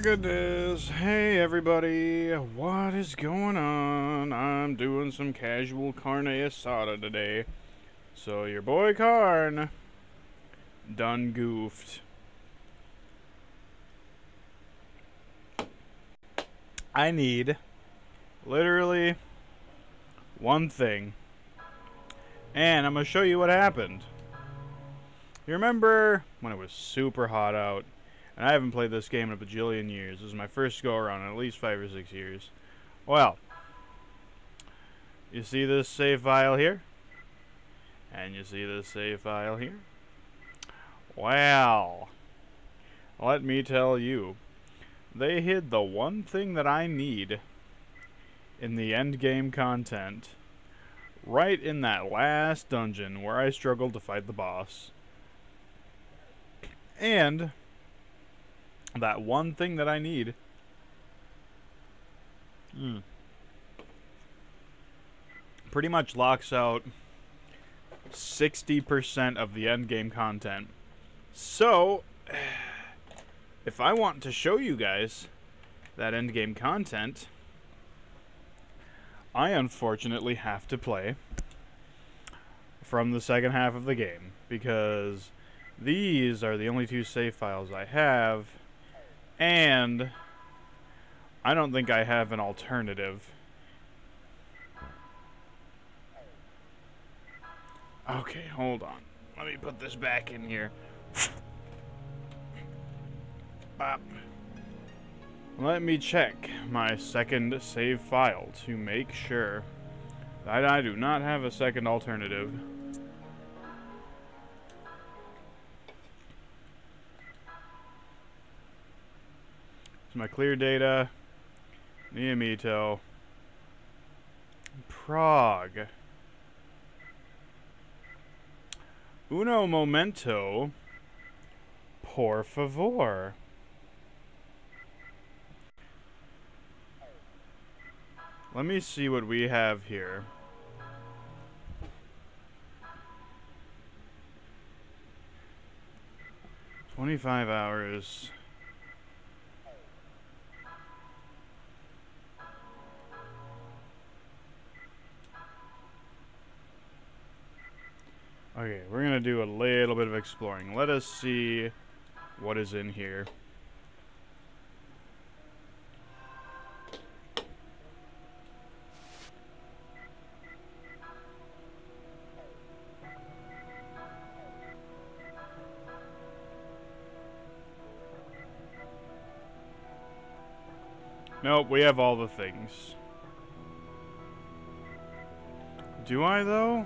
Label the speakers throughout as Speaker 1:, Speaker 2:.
Speaker 1: goodness. Hey everybody, what is going on? I'm doing some casual Karne Asada today. So your boy Karn done goofed. I need literally one thing. And I'm going to show you what happened. You remember when it was super hot out? And I haven't played this game in a bajillion years. This is my first go around in at least 5 or 6 years. Well, you see this save file here? And you see this save file here? Well, let me tell you. They hid the one thing that I need in the end game content right in that last dungeon where I struggled to fight the boss. And that one thing that I need pretty much locks out 60% of the endgame content. So, if I want to show you guys that endgame content, I unfortunately have to play from the second half of the game, because these are the only two save files I have. And I don't think I have an alternative. Okay, hold on. Let me put this back in here. Let me check my second save file to make sure that I do not have a second alternative. My clear data, Niamito, Prague, Uno momento, por favor. Let me see what we have here. "25 hours. Okay, we're gonna do a little bit of exploring. Let us see what is in here. Nope, we have all the things. Do I, though?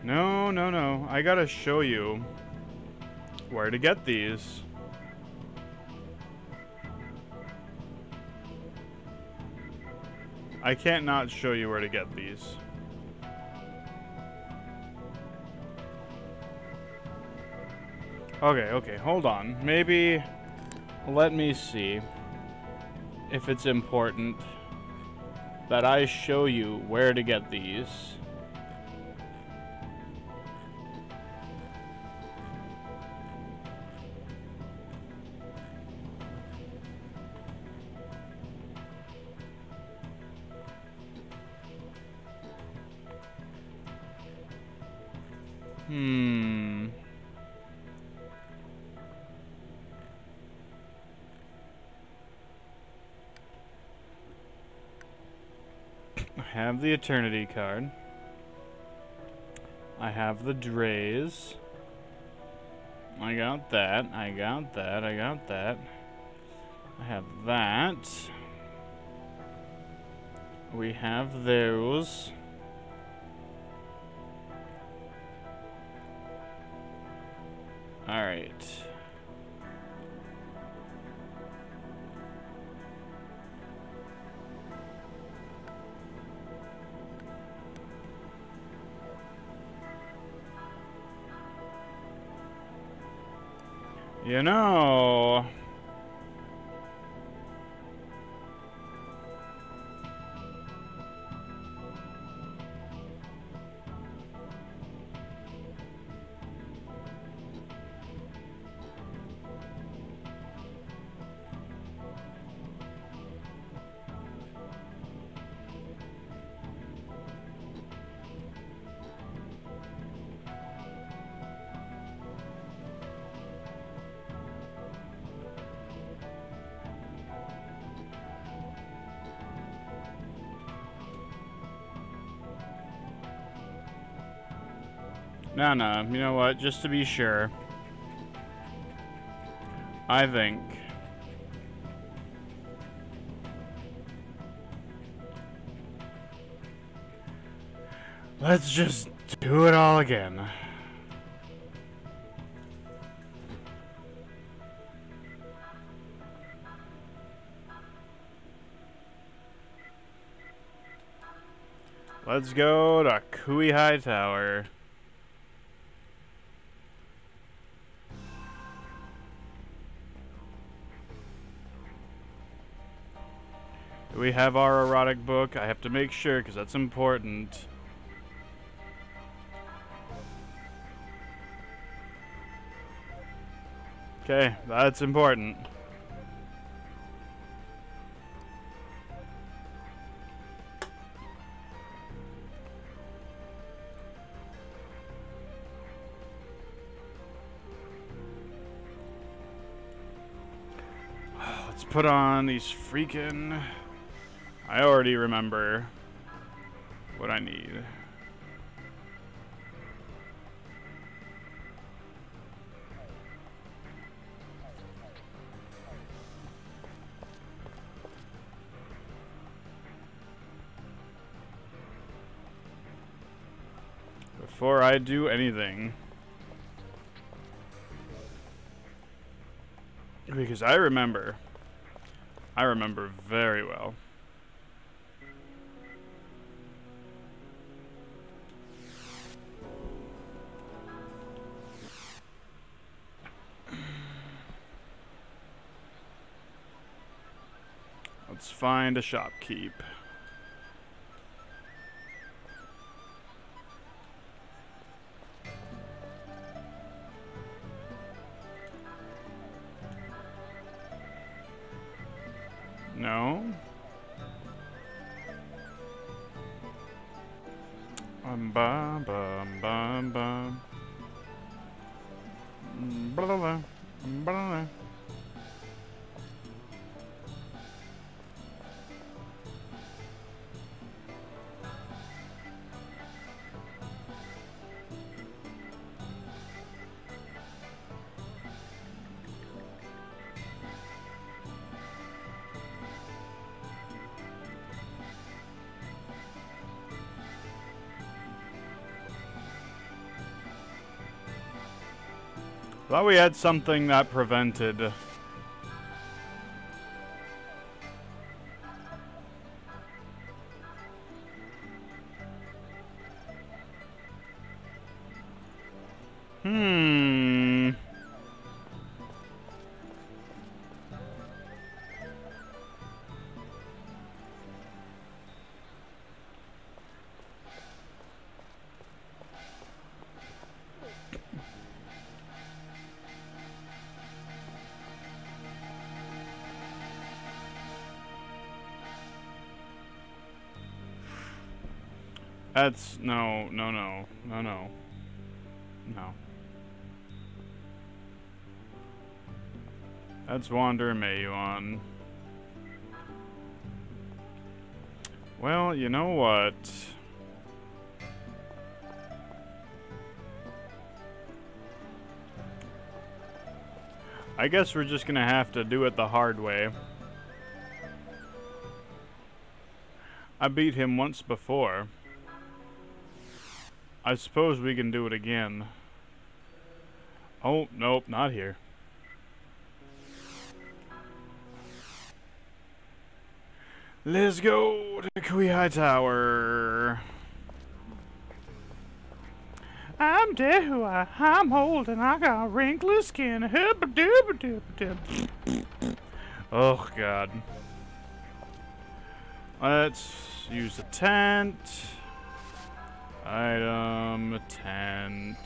Speaker 1: No. I gotta show you where to get these. I can't not show you where to get these. Okay, hold on. Maybe let me see if it's important that I show you where to get these. I have the Eternity card. I have the Drays. I got that. I got that. I have that. We have those. Alright. You know... No, you know what? Just to be sure, I think let's just do it all again. Let's go to Kui High Tower. Do we have our erotic book? I have to make sure because that's important. Okay, that's important. Let's put on these freaking... I already remember what I need. Before I do anything. Because I remember very well. Let's find a shopkeep. No. Bum bum bum bum. Blah blah blah. Thought we had something that prevented. That's no. That's Wander Mayuan. Well, you know what? I guess we're just gonna have to do it the hard way. I beat him once before. I suppose we can do it again. Oh, nope, not here. Let's go to Kui High Tower. I'm Dehua, I'm old and I got wrinkly skin. Oh, God. Let's use a tent. Item, tent.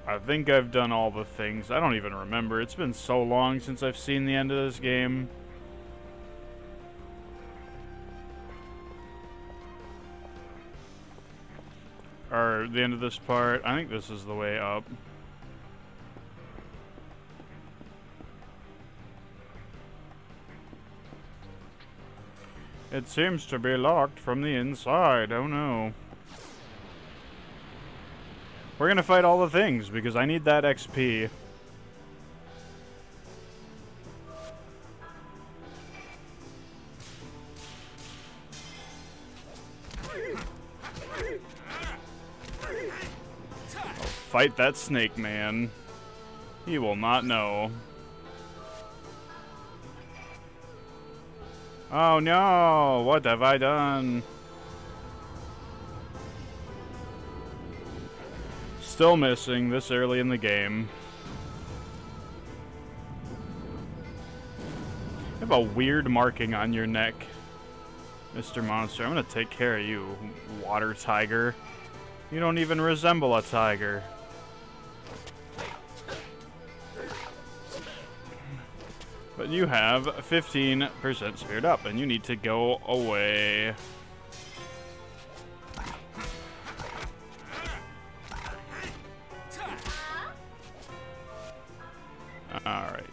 Speaker 1: I think I've done all the things. I don't even remember. It's been so long since I've seen the end of this game. Or the end of this part. I think this is the way up. It seems to be locked from the inside. Oh no. We're gonna fight all the things because I need that XP. I'll fight that snake man. He will not know. Oh no! What have I done? Still missing this early in the game. You have a weird marking on your neck, Mr. Monster. I'm gonna take care of you, water tiger. You don't even resemble a tiger. But you have 15% spirit up, and you need to go away. Alright.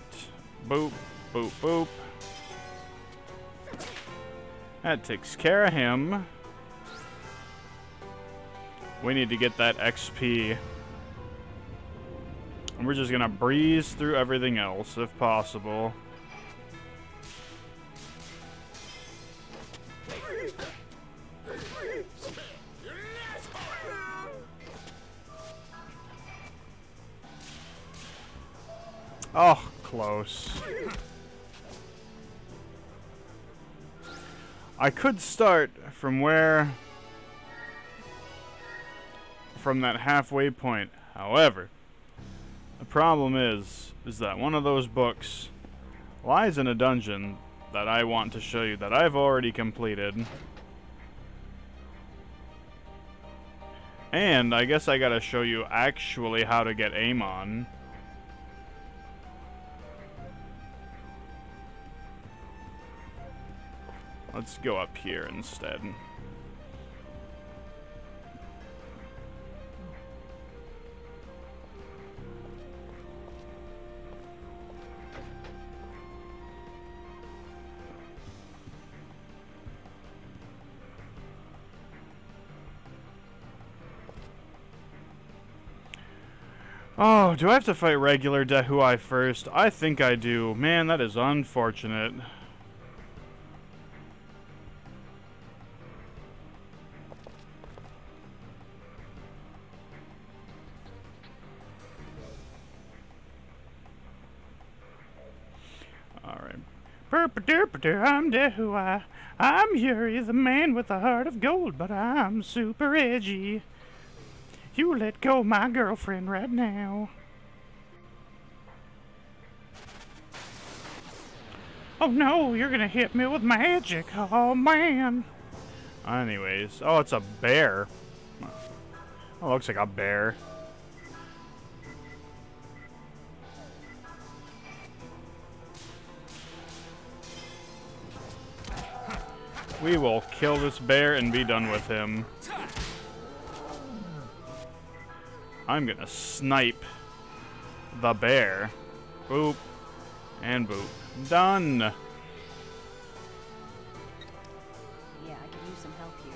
Speaker 1: Boop, boop, boop. That takes care of him. We need to get that XP. And we're just gonna breeze through everything else, if possible. Oh, close. I could start from that halfway point. However, the problem is that one of those books lies in a dungeon that I want to show you that I've already completed. And I guess I gotta show you actually how to get aim on. Let's go up here instead. Oh, do I have to fight regular Dehuai first? I think I do. Man, that is unfortunate. Alright. I'm Dehuai. I'm Yuri, the man with a heart of gold, but I'm super edgy. You let go of my girlfriend right now. Oh no, you're gonna hit me with magic. Oh man. Anyways, oh, it's a bear. Oh, looks like a bear. We will kill this bear and be done with him. I'm gonna snipe the bear. Boop. And boop. Done.
Speaker 2: Yeah, I could use some help here.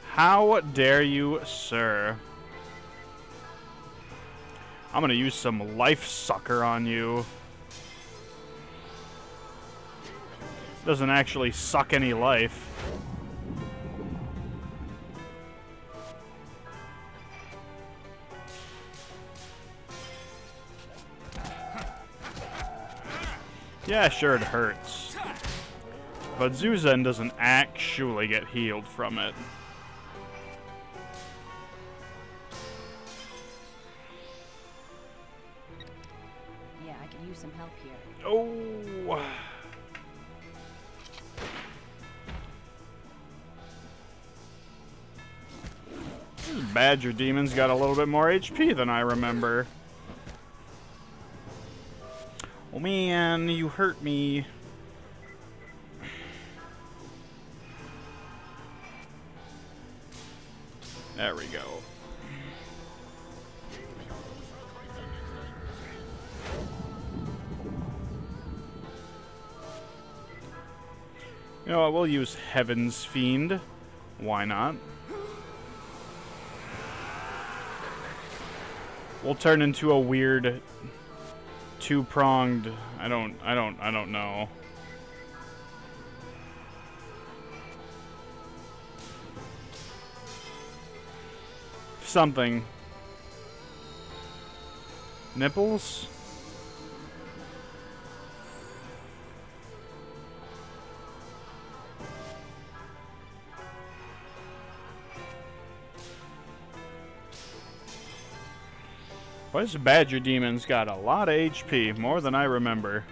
Speaker 1: How dare you, sir? I'm gonna use some life sucker on you. Doesn't actually suck any life. Yeah, sure, it hurts. But Zuzen doesn't actually get healed from it.
Speaker 2: Yeah, I can use some help here.
Speaker 1: Oh! This Badger Demon's got a little bit more HP than I remember. Oh man, you hurt me. There we go. You know what, we'll use Heaven's Fiend. Why not? We'll turn into a weird two-pronged, I don't know. Something. Nipples? Well, this Badger Demon's got a lot of HP, more than I remember.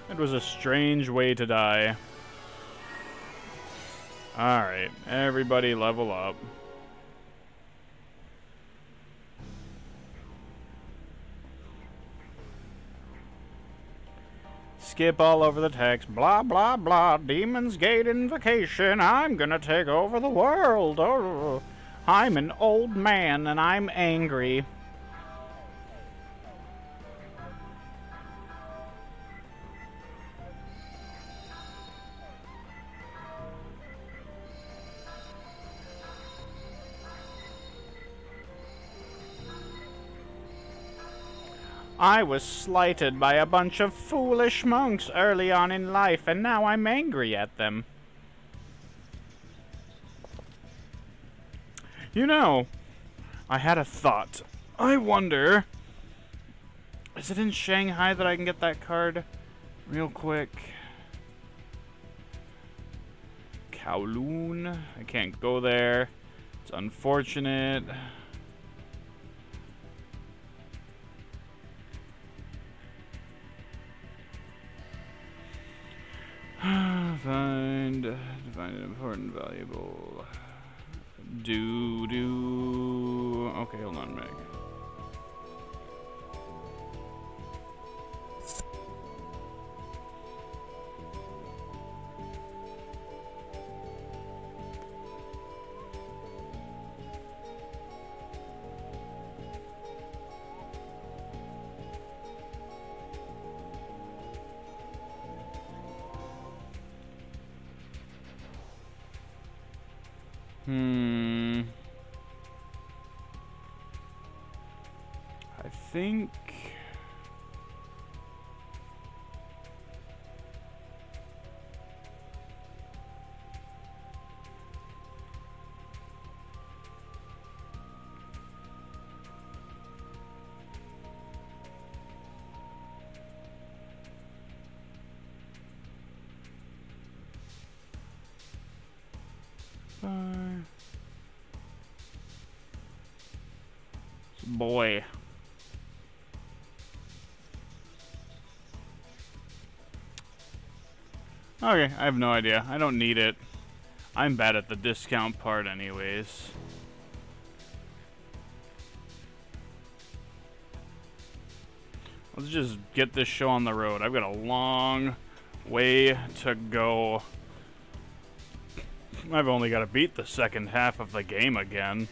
Speaker 1: It was a strange way to die. Alright, everybody level up. Skip all over the text. Blah, blah, blah. Demon's Gate invocation. I'm gonna take over the world. Oh, I'm an old man and I'm angry. I was slighted by a bunch of foolish monks early on in life, and now I'm angry at them. You know, I had a thought. I wonder... Is it in Shanghai that I can get that card? Real quick. Kowloon. I can't go there. It's unfortunate. Find it important, valuable. Do. Okay, hold on, Meg. I think... Boy. Okay, I have no idea. I don't need it. I'm bad at the discount part anyways. Let's just get this show on the road. I've got a long way to go. I've only got to beat the second half of the game again.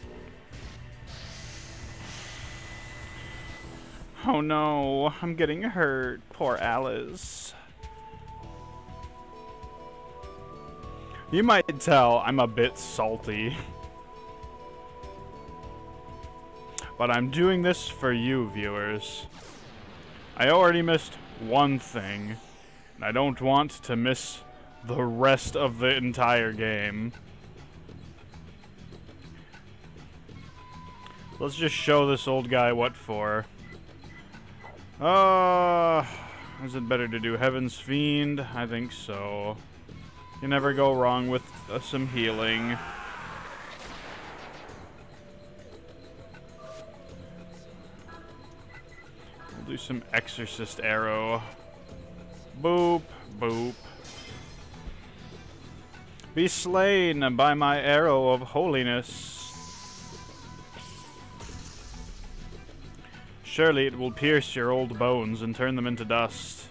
Speaker 1: Oh no, I'm getting hurt. Poor Alice. You might tell I'm a bit salty. But I'm doing this for you, viewers. I already missed one thing, and I don't want to miss the rest of the entire game. Let's just show this old guy what for. Is it better to do Heaven's Fiend? I think so. You never go wrong with some healing. We'll do some Exorcist Arrow. Boop, boop. Be slain by my arrow of holiness. Surely it will pierce your old bones and turn them into dust.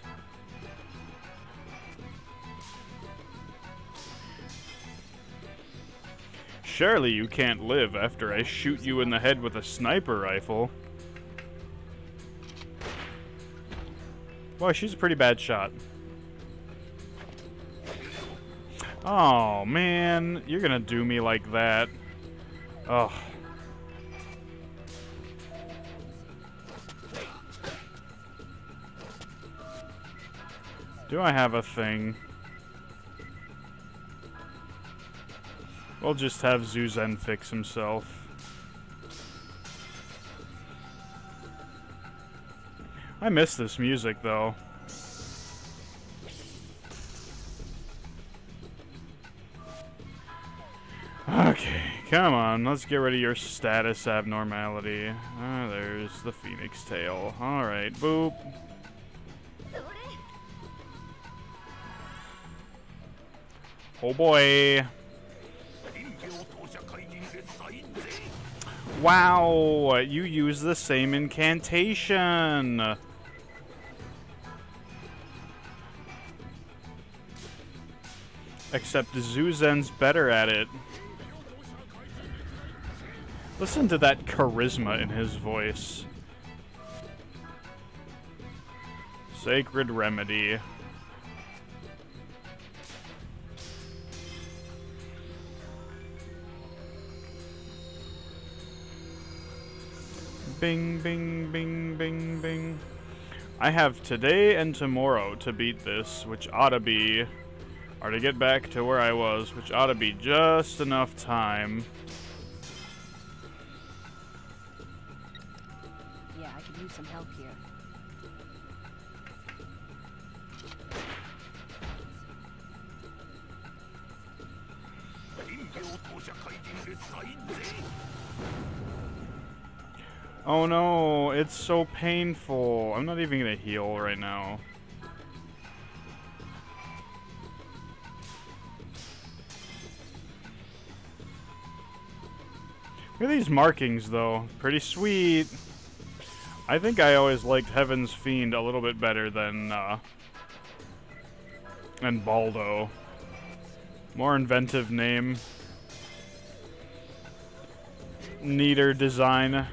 Speaker 1: Surely you can't live after I shoot you in the head with a sniper rifle. Boy, she's a pretty bad shot. Oh, man. You're gonna do me like that. Ugh. Do I have a thing? We'll just have Zuzen fix himself. I miss this music, though. Okay, come on. Let's get rid of your status abnormality. Ah, there's the Phoenix Tail. Alright, boop. Oh boy. Wow, you use the same incantation. Except Zuzen's better at it. Listen to that charisma in his voice. Sacred Remedy. Bing, bing, bing, bing, bing. I have today and tomorrow to beat this, which ought to be, or to get back to where I was, which ought to be just enough time.
Speaker 2: Yeah, I could use some help here.
Speaker 1: Oh no, it's so painful. I'm not even gonna heal right now. Look at these markings, though. Pretty sweet. I think I always liked Heaven's Fiend a little bit better than Baldo. More inventive name. Neater design.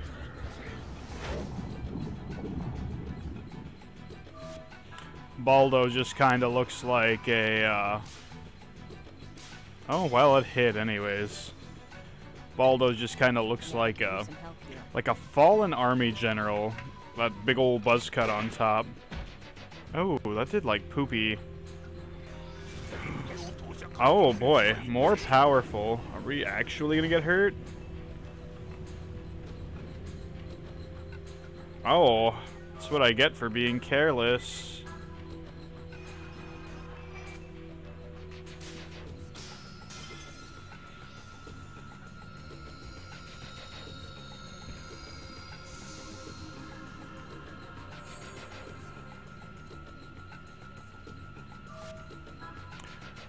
Speaker 1: Baldo just kind of looks like a, Oh, well, it hit anyways. Baldo just kind of looks like a fallen army general. That big old buzz cut on top. Oh, that did like poopy. Oh boy, more powerful. Are we actually gonna get hurt? Oh, that's what I get for being careless.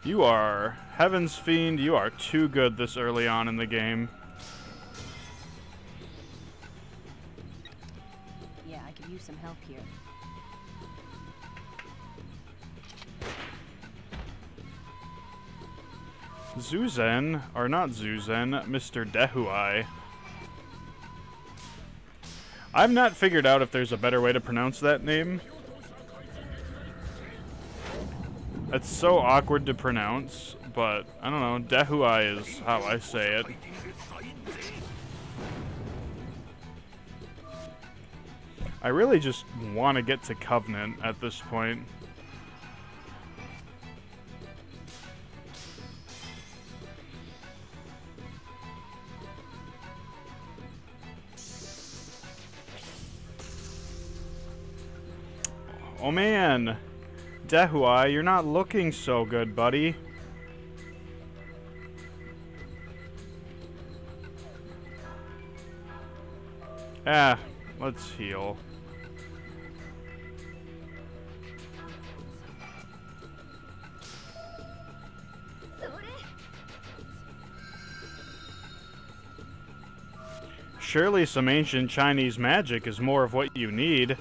Speaker 1: You are Heaven's Fiend. You are too good this early on in the game.
Speaker 2: Yeah, I could use some help here.
Speaker 1: Zuzen, or not Zuzen, Mr. Dehuai. I've not figured out if there's a better way to pronounce that name. It's so awkward to pronounce, but I don't know. Dehuai is how I say it. I really just want to get to Covenant at this point. Oh man, Dehuai, you're not looking so good, buddy. Ah, let's heal. Surely some ancient Chinese magic is more of what you need.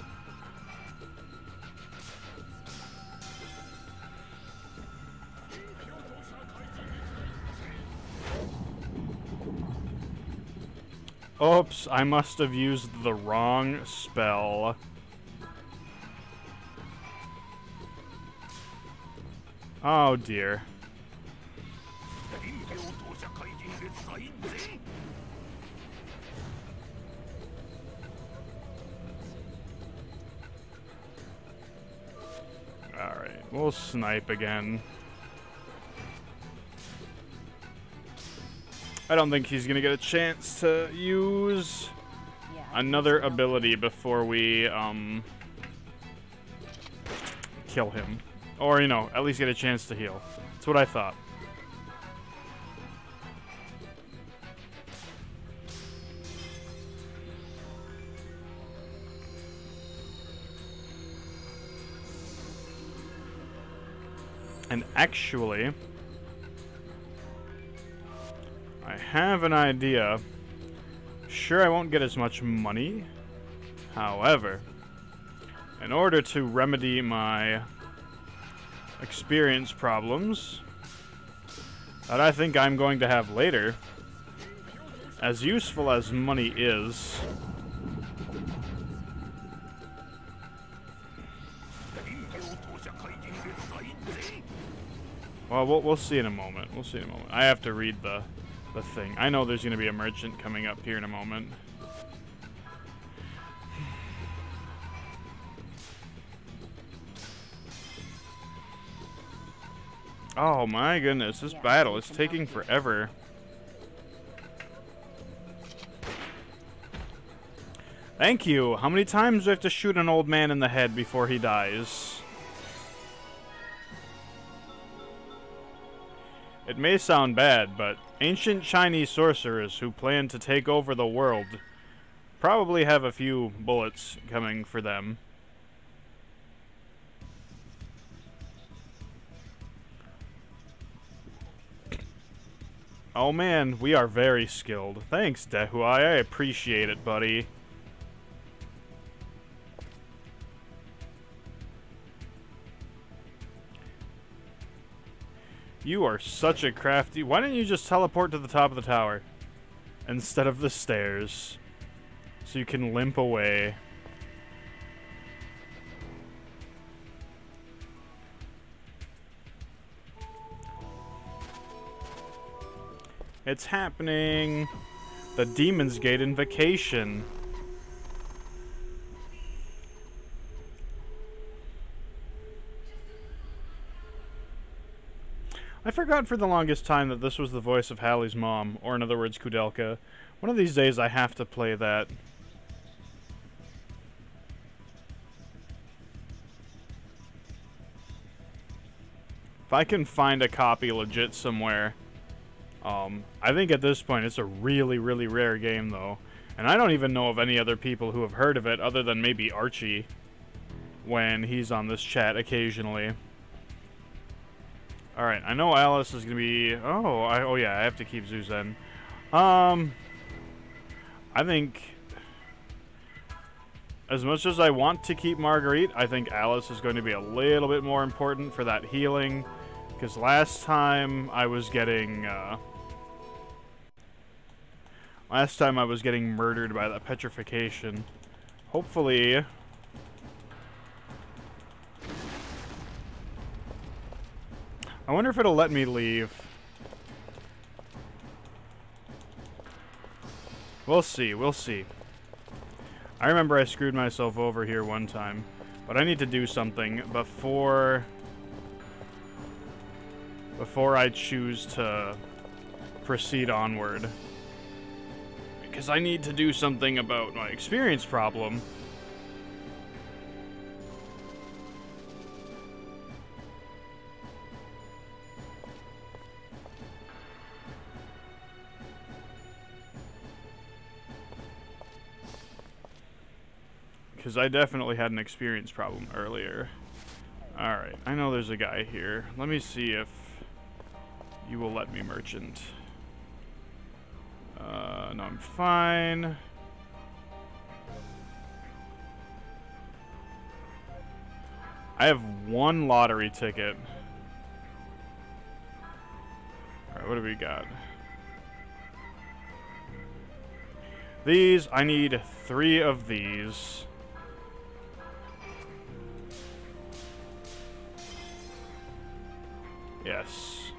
Speaker 1: Oops, I must have used the wrong spell. Oh dear. Alright, we'll snipe again. I don't think he's gonna get a chance to use another ability before we, kill him. Or, you know, at least get a chance to heal. That's what I thought. And actually, I have an idea. Sure, I won't get as much money. However, in order to remedy my experience problems that I think I'm going to have later, as useful as money is, well, we'll see in a moment. We'll see in a moment. I have to read the thing. I know there's going to be a merchant coming up here in a moment. Oh my goodness, this battle is taking forever. Thank you. How many times do I have to shoot an old man in the head before he dies? It may sound bad, but ancient Chinese sorcerers who plan to take over the world probably have a few bullets coming for them. Oh man, we are very skilled. Thanks, Dehuai. I appreciate it, buddy. You are such a crafty... Why didn't you just teleport to the top of the tower instead of the stairs so you can limp away? It's happening. The Demon's Gate invocation. I forgot for the longest time that this was the voice of Hallie's mom, or in other words, Kudelka. One of these days I have to play that. If I can find a copy legit somewhere. I think at this point it's a really, really rare game though. And I don't even know of any other people who have heard of it other than maybe Archie when he's on this chat occasionally. Alright, I know Alice is going to be... Oh yeah, I have to keep Zuzen. I think... As much as I want to keep Marguerite, I think Alice is going to be a little bit more important for that healing. Because last time I was getting... Last time I was getting murdered by that petrification. Hopefully... I wonder if it'll let me leave. We'll see, we'll see. I remember I screwed myself over here one time, but I need to do something before I choose to proceed onward. Because I need to do something about my experience problem. Because I definitely had an experience problem earlier. Alright, I know there's a guy here. Let me see if you will let me merchant. No, I'm fine. I have one lottery ticket. Alright, what do we got? These, I need 3 of these. Yes.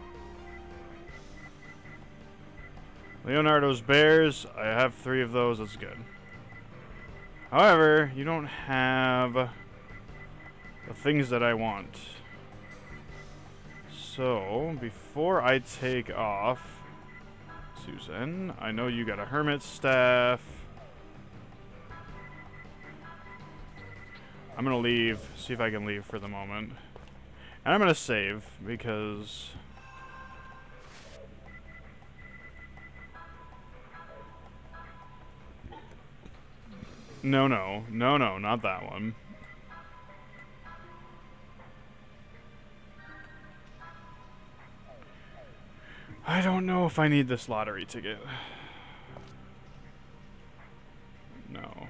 Speaker 1: Leonardo's bears. I have 3 of those. That's good. However, you don't have the things that I want. So, before I take off, Susan, I know you got a hermit staff. I'm gonna leave. See if I can leave for the moment. And I'm gonna save, because... No, not that one. I don't know if I need this lottery ticket. No.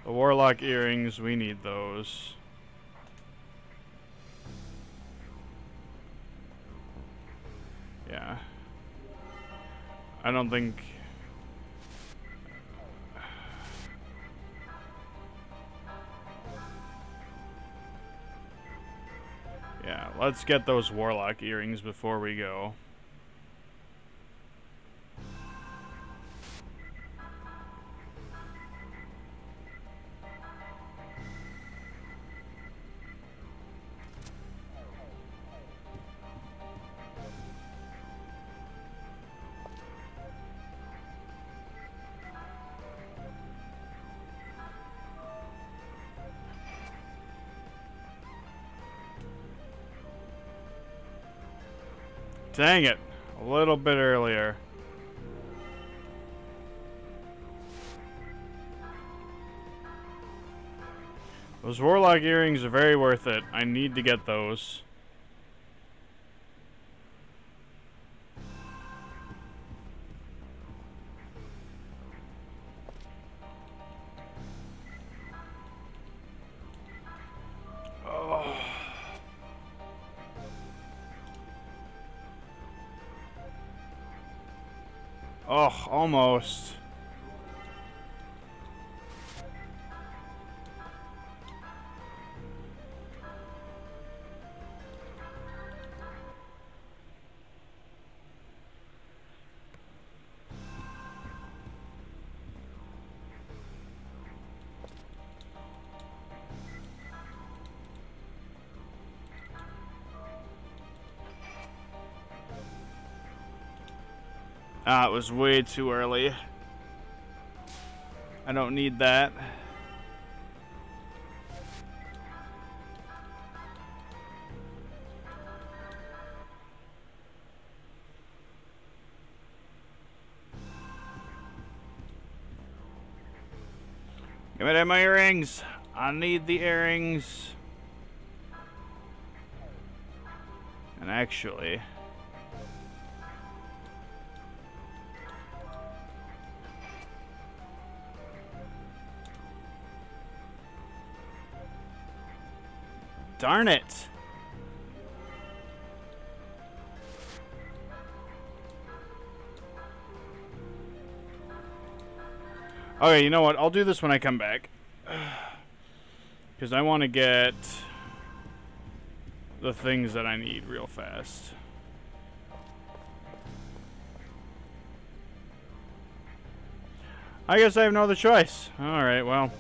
Speaker 1: The warlock earrings, we need those. Yeah. I don't think... Yeah, let's get those warlock earrings before we go. Dang it, a little bit earlier. Those warlock earrings are very worth it. I need to get those. Oh, almost. Ah, it was way too early. I don't need that. Give me my earrings. I need the earrings. And actually... Darn it! Okay, you know what? I'll do this when I come back. Because I want to get the things that I need real fast. I guess I have no other choice. Alright, well,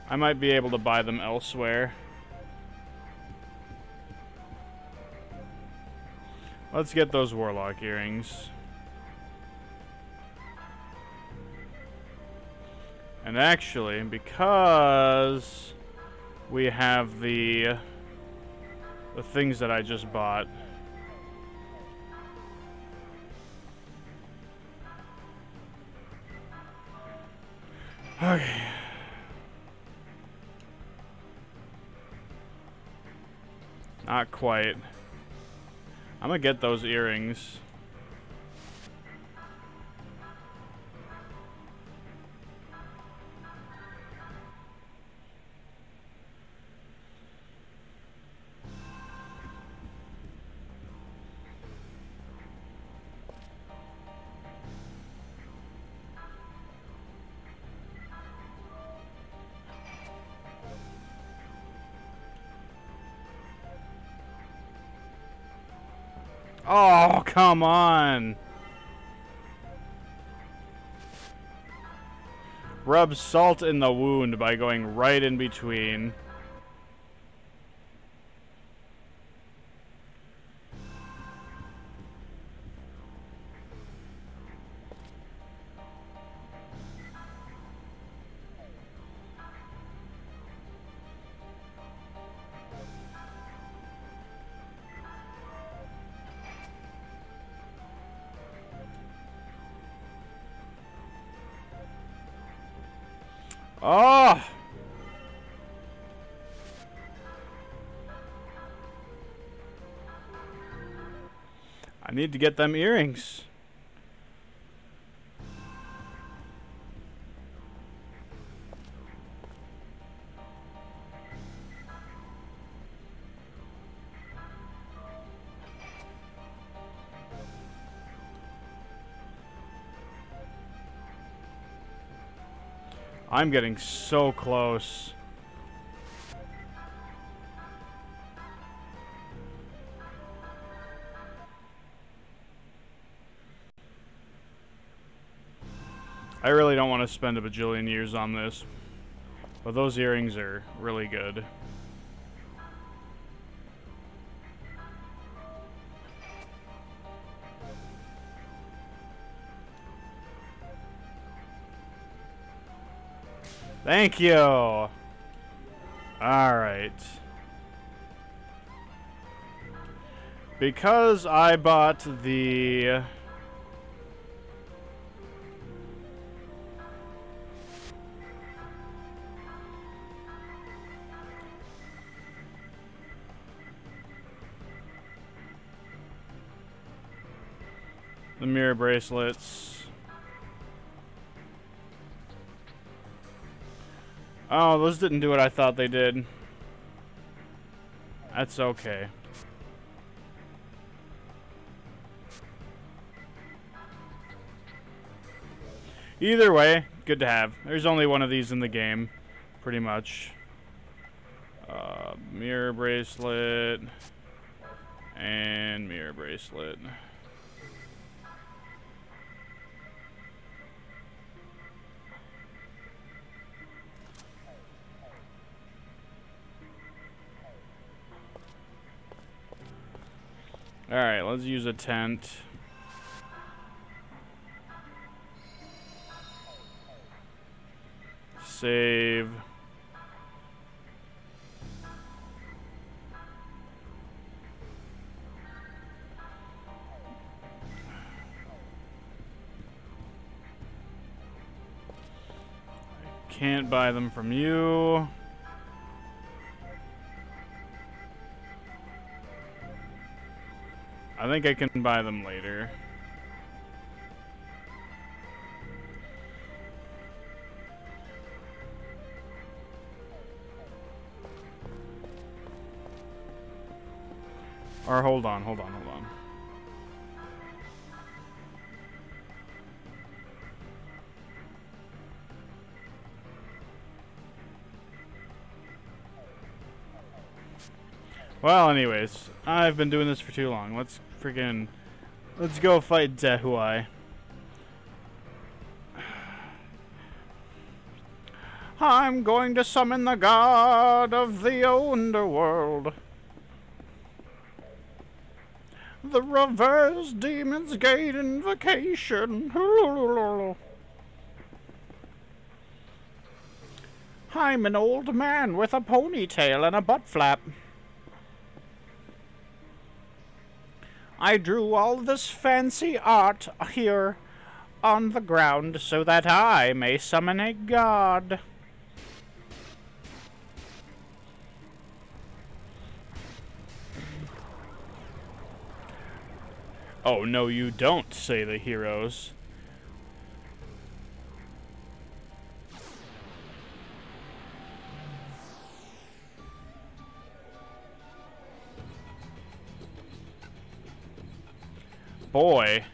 Speaker 1: I might be able to buy them elsewhere. Let's get those Warlock earrings. And actually, because we have the things that I just bought. Okay. Not quite. I'm gonna get those earrings. Oh, come on. Rub salt in the wound by going right in between. Oh! I need to get them earrings. I'm getting so close. I really don't want to spend a bajillion years on this, but those earrings are really good. Thank you! Alright. Because I bought the mirror bracelets. Oh, those didn't do what I thought they did. That's okay. Either way, good to have. There's only one of these in the game, pretty much. Mirror bracelet and mirror bracelet. Alright, let's use a tent. Save. Can't buy them from you. I think I can buy them later. Or hold on. Well, anyways, I've been doing this for too long. Let's go fight Dehuai. I'm going to summon the god of the underworld. The reverse demon's gate invocation. I'm an old man with a ponytail and a butt flap. I drew all this fancy art here on the ground so that I may summon a god. Oh, no, you don't, say the heroes. Boy,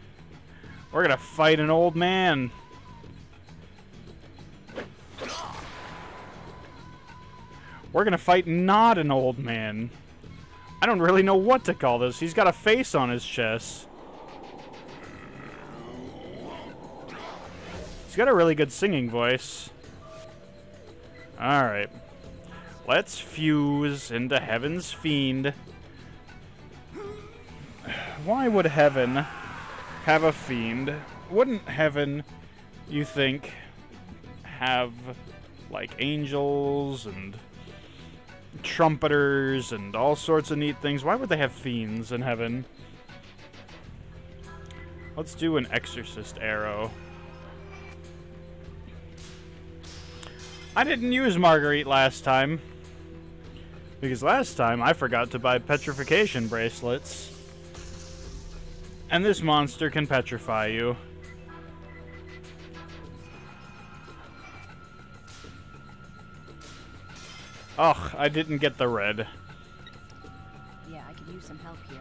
Speaker 1: we're gonna fight an old man. We're gonna fight not an old man. I don't really know what to call this. He's got a face on his chest. He's got a really good singing voice. Alright. Let's fuse into Heaven's Fiend. Why would Heaven have a fiend? Wouldn't Heaven, you think, have, like, angels and trumpeters and all sorts of neat things? Why would they have fiends in Heaven? Let's do an exorcist arrow. I didn't use Marguerite last time, because last time I forgot to buy petrification bracelets. And this monster can petrify you. Ugh, I didn't get the red.
Speaker 2: Yeah, I could use some help here.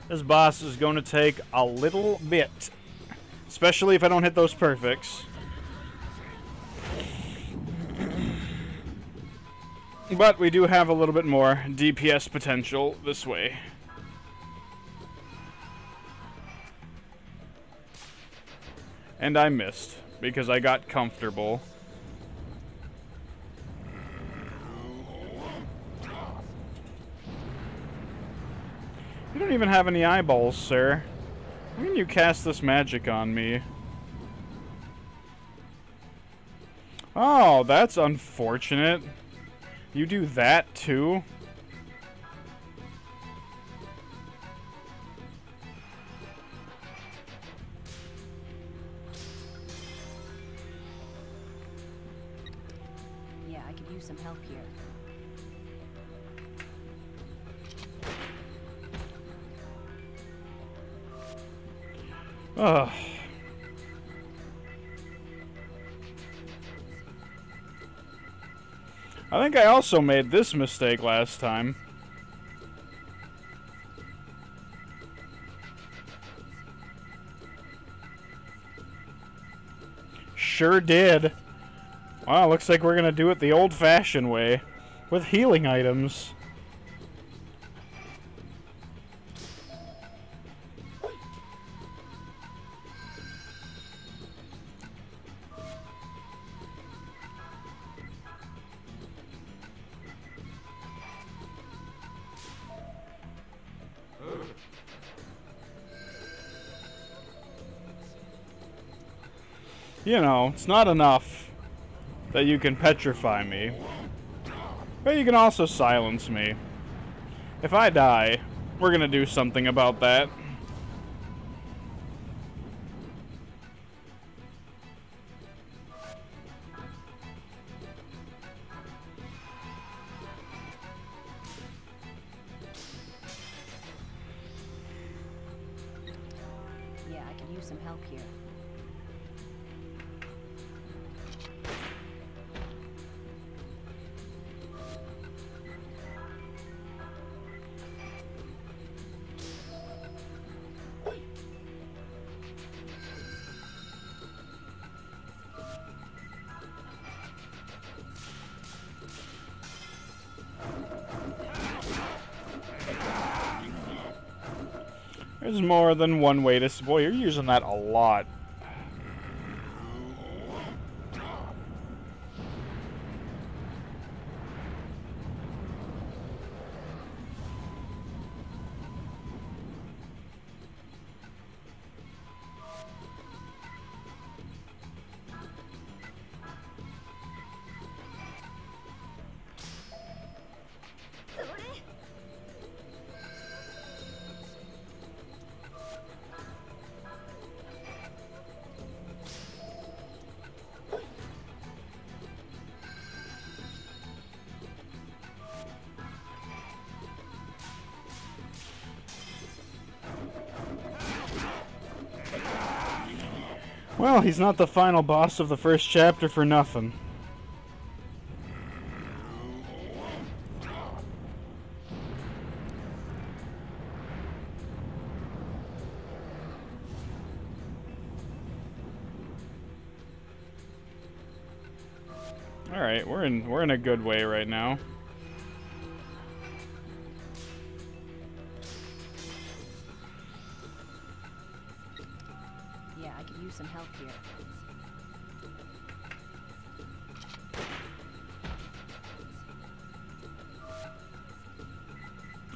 Speaker 1: This boss is going to take a little bit. Especially if I don't hit those perfects. But we do have a little bit more DPS potential this way. And I missed, because I got comfortable. You don't even have any eyeballs, sir. How can you cast this magic on me? Oh, that's unfortunate. You do that, too?
Speaker 2: Yeah, I could use some help here.
Speaker 1: Ugh. I think I also made this mistake last time. Sure did. Wow, looks like we're gonna do it the old-fashioned way, with healing items. You know, it's not enough that you can petrify me, but you can also silence me. If I die, we're gonna do something about that.
Speaker 2: Yeah, I could use some help here.
Speaker 1: There's more than one way to... Boy, you're using that a lot. Well, he's not the final boss of the first chapter for nothing. Alright, we're in a good way right now.
Speaker 2: Yeah, I could use some help here.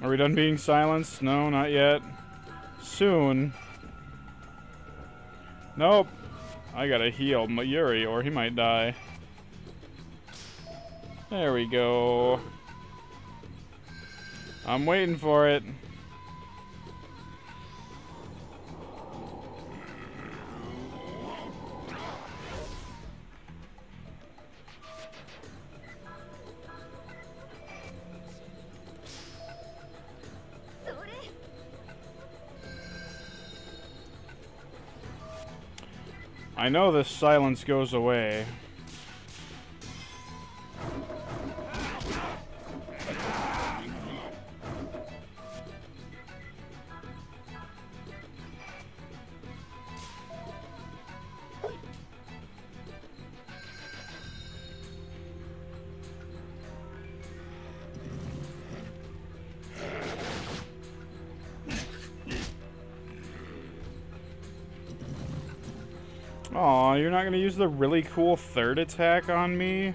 Speaker 1: Are we done being silenced? No, not yet. Soon. Nope. I gotta heal Yuri or he might die. There we go. I'm waiting for it. I know this silence goes away. Aw, you're not gonna use the really cool third attack on me?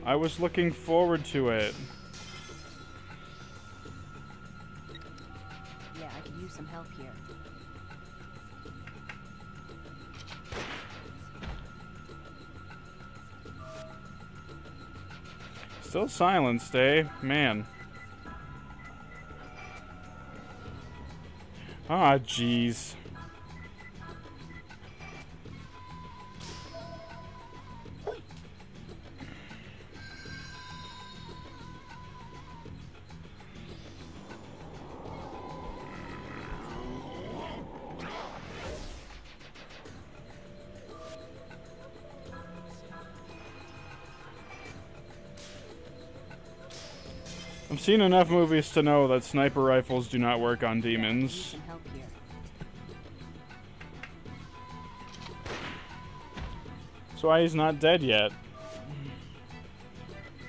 Speaker 1: I was looking forward to it.
Speaker 2: Yeah, I could use some help here.
Speaker 1: Still silenced, eh? Man. Ah, jeez. I've seen enough movies to know that sniper rifles do not work on demons.
Speaker 2: Some help here.
Speaker 1: That's why he's not dead yet.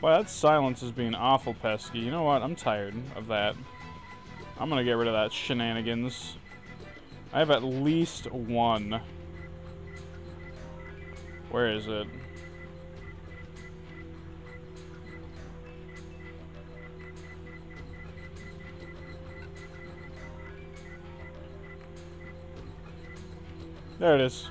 Speaker 1: Boy, that silence is being awful pesky. You know what? I'm tired of that. I'm gonna get rid of that shenanigans. I have at least one. Where is it? There it is.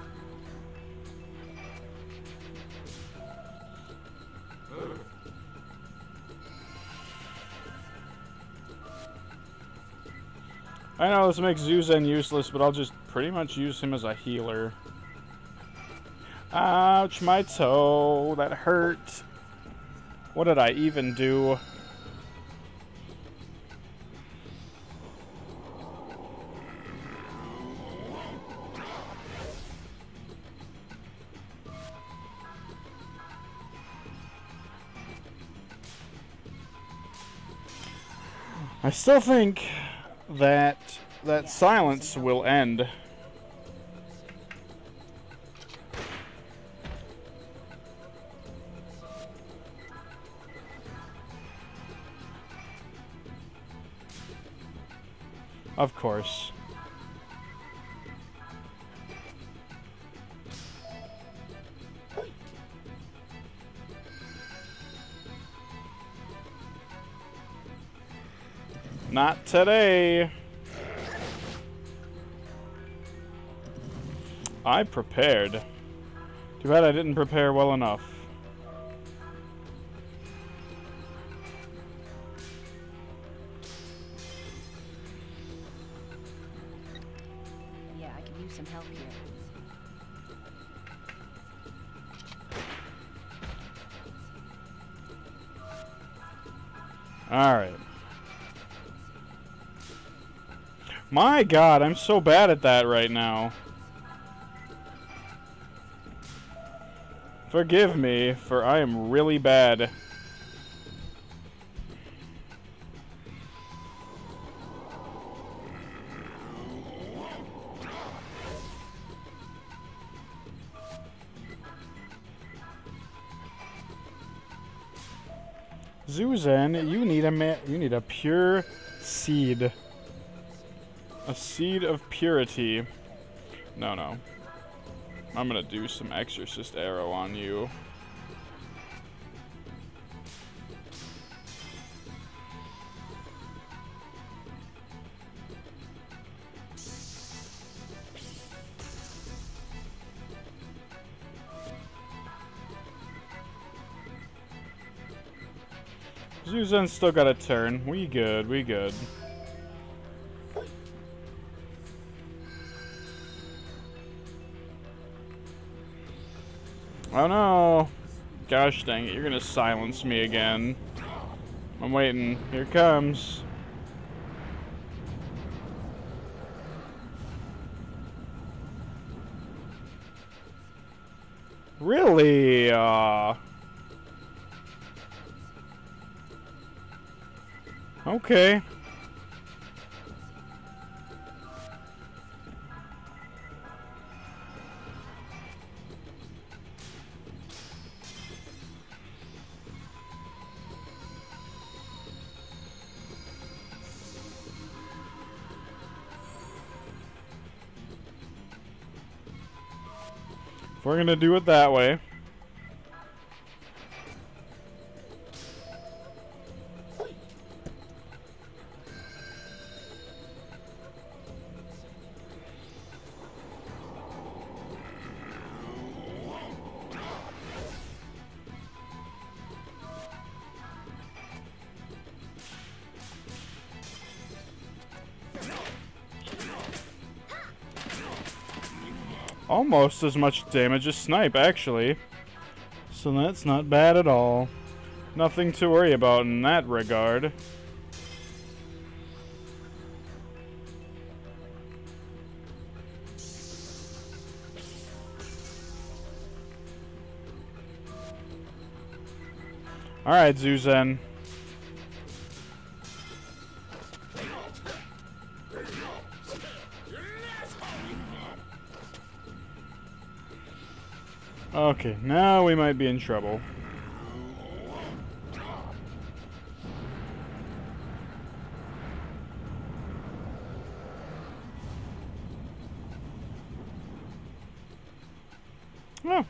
Speaker 1: I know this makes Zuzen useless, but I'll just pretty much use him as a healer. Ouch, my toe. That hurt. What did I even do? I still think that silence will end. Of course. Not today. I prepared. Too bad I didn't prepare well enough.
Speaker 2: Yeah, I could use some help here.
Speaker 1: Alright. My god, I'm so bad at that right now. Forgive me, for I am really bad. Zuzan, you need a pure seed. A seed of purity. No. I'm gonna do some exorcist arrow on you. Zuzan's still got a turn. We good, we good. Oh no! Gosh dang it, you're gonna silence me again. I'm waiting. Here it comes. Really? Okay. If we're gonna do it that way. Almost as much damage as Snipe, actually. So that's not bad at all. Nothing to worry about in that regard. Alright, Zuzan. Okay, now we might be in trouble. Oh.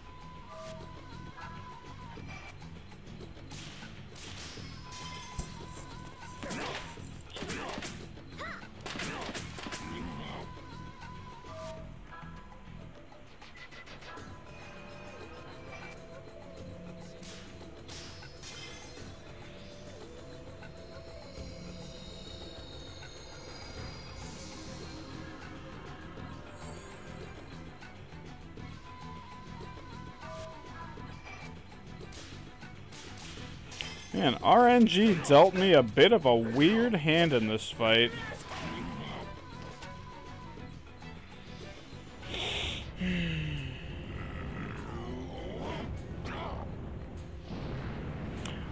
Speaker 1: Man, RNG dealt me a bit of a weird hand in this fight.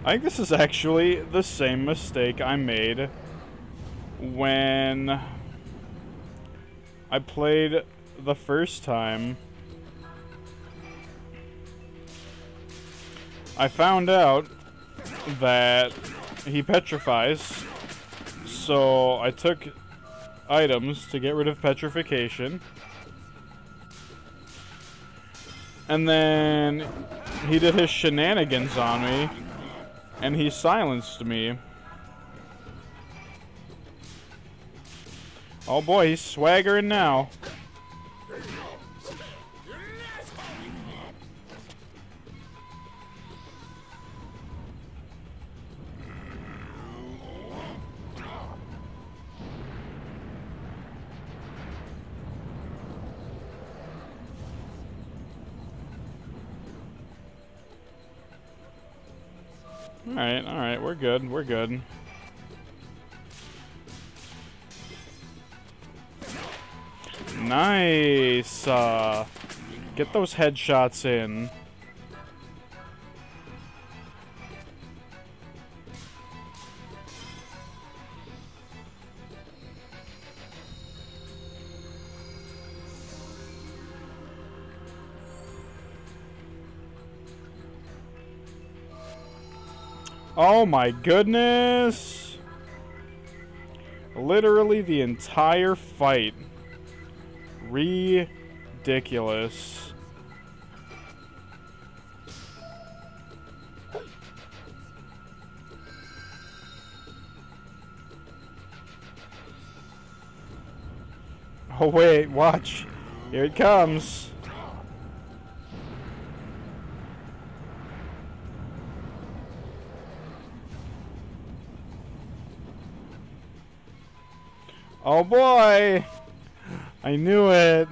Speaker 1: I think this is actually the same mistake I made when I played the first time. I found out that he petrifies, so I took items to get rid of petrification. And then he did his shenanigans on me, and he silenced me. Oh boy, he's swaggering now. Alright, we're good, we're good. Nice! Get those headshots in. Oh my goodness! Literally the entire fight. Ridiculous. Oh wait, watch. Here it comes. Oh boy! I knew it!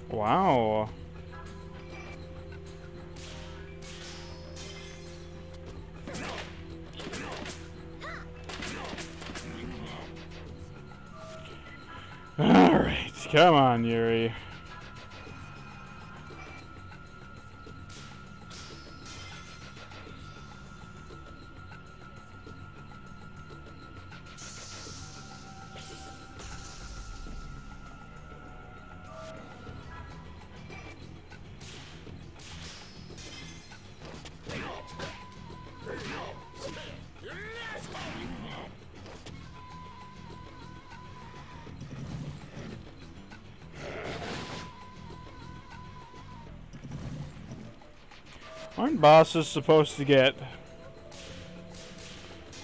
Speaker 1: Wow. Alright, come on, Yuri. Aren't bosses supposed to get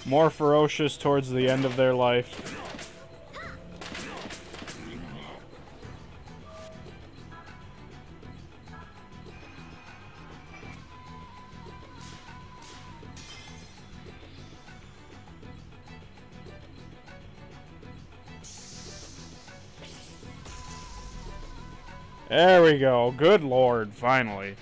Speaker 1: more ferocious towards the end of their life? There we go. Good lord, finally.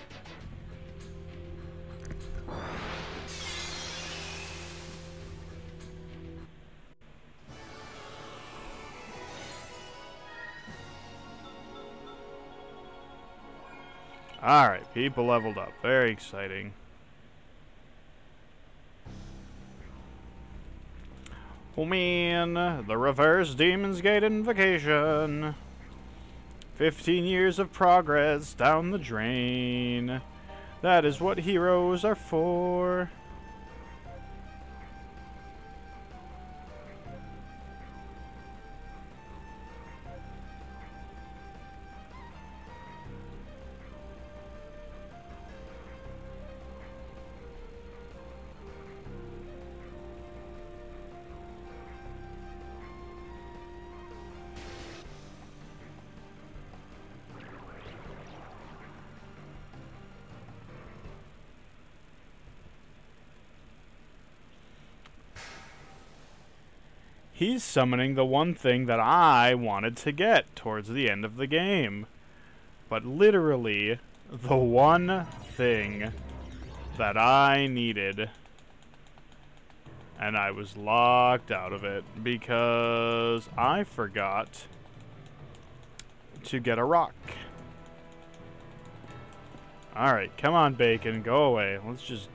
Speaker 1: Alright, people leveled up. Very exciting. Oh man, the Reverse Demon's Gate Invocation. 15 years of progress down the drain. That is what heroes are for. He's summoning the one thing that I wanted to get towards the end of the game. But literally, the one thing that I needed. And I was locked out of it because I forgot to get a rock. Alright, come on, Bacon, go away. Let's just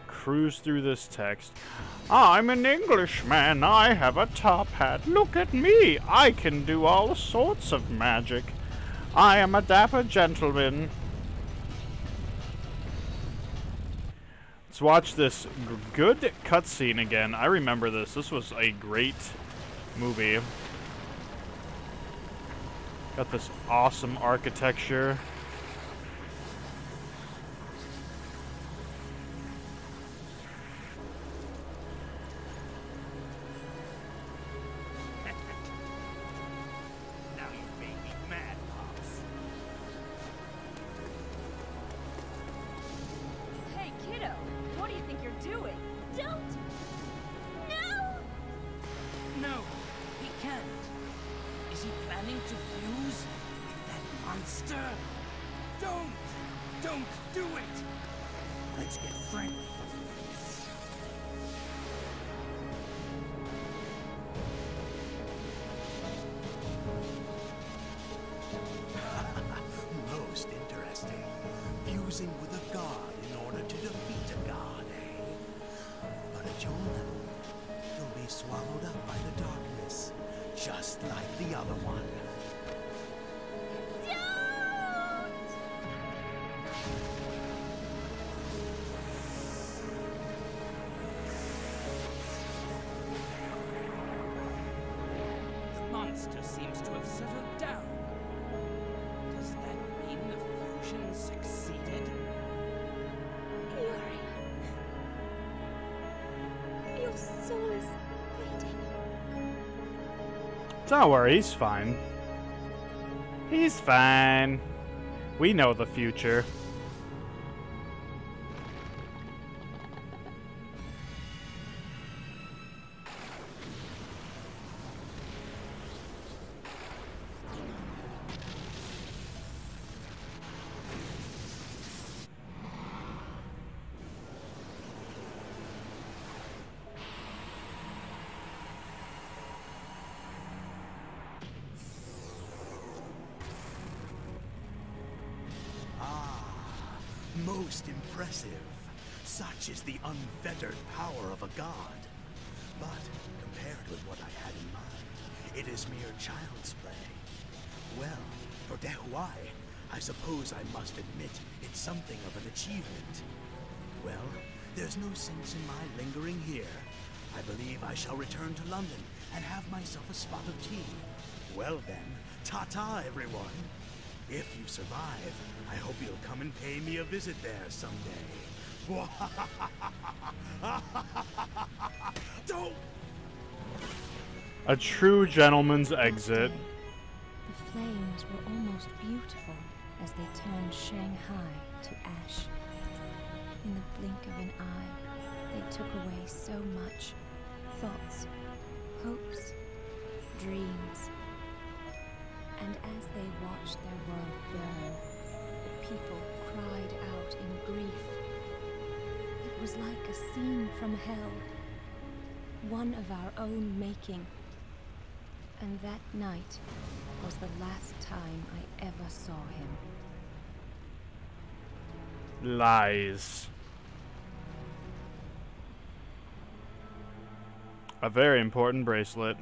Speaker 1: cruise through this text. I'm an Englishman. I have a top hat. Look at me. I can do all sorts of magic. I am a dapper gentleman. Let's watch this good cutscene again. I remember this. This was a great movie. Got this awesome architecture.
Speaker 3: Don't do it! Let's get friendly. Most interesting. Fusing with a god in order to defeat a god, eh? But at your level, you'll be swallowed up by the darkness, just like the other one. Seems to have settled down. Does that mean the fusion succeeded?
Speaker 4: Yuri, your soul is fading.
Speaker 1: Don't worry, he's fine. He's fine. We know the future.
Speaker 3: Most impressive. Such is the unfettered power of a god. But compared with what I had in mind, it is mere child's play. Well, for Dehuai, I suppose I must admit it's something of an achievement. Well, there's no sense in my lingering here. I believe I shall return to London and have myself a spot of tea. Well then, ta-ta everyone. If you survive, I hope you'll come and pay me a visit there someday. Don't!
Speaker 1: A true gentleman's exit.
Speaker 2: The flames were almost beautiful as they turned Shanghai to ash. In the blink of an eye, they took away so much. Thoughts, hopes, dreams. And as they watched their world burn, the people cried out in grief. It was like a scene from hell, one of our own making. And that night was the last time I ever saw him.
Speaker 1: Lies. A very important bracelet.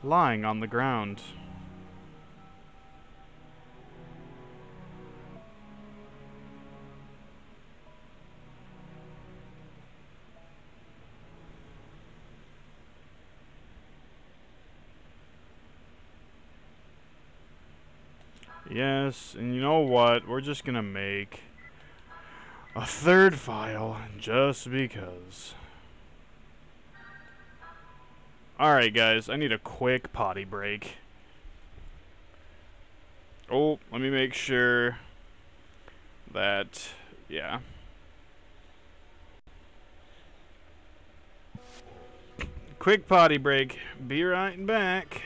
Speaker 1: Lying on the ground. Yes, and you know what? We're just gonna make a third file just because. Alright guys, I need a quick potty break. Oh, let me make sure that, yeah. Quick potty break. Be right back.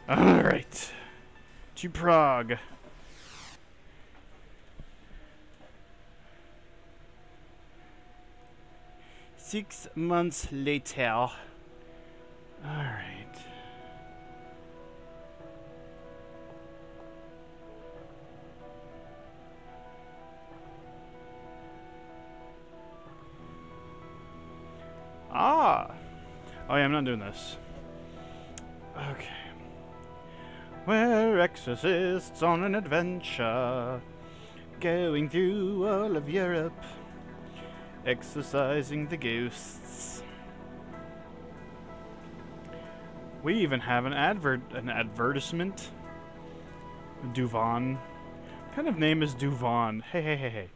Speaker 1: Alright. To Prague. Six months later. Alright. Ah! Oh yeah, I'm not doing this. Okay. We're exorcists on an adventure, going through all of Europe, exorcising the ghosts. We even have an advertisement. Duvan. What kind of name is Duvan? Hey, hey, hey, hey.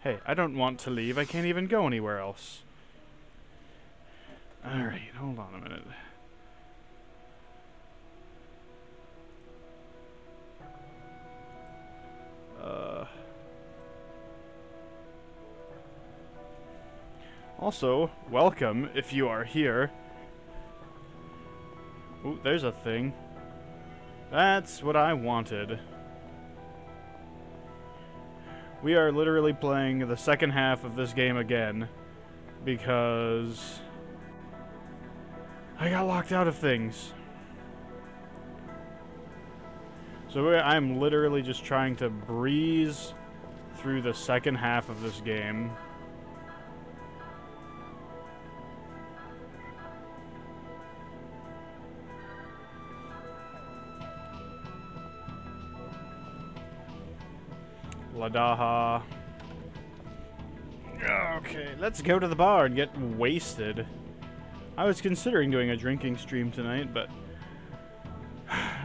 Speaker 1: Hey, I don't want to leave. I can't even go anywhere else. Alright, hold on a minute. Also, welcome if you are here. Ooh, there's a thing. That's what I wanted. We are literally playing the second half of this game again because I got locked out of things. So I'm literally just trying to breeze through the second half of this game. Ladaha. Okay, let's go to the bar and get wasted. I was considering doing a drinking stream tonight, but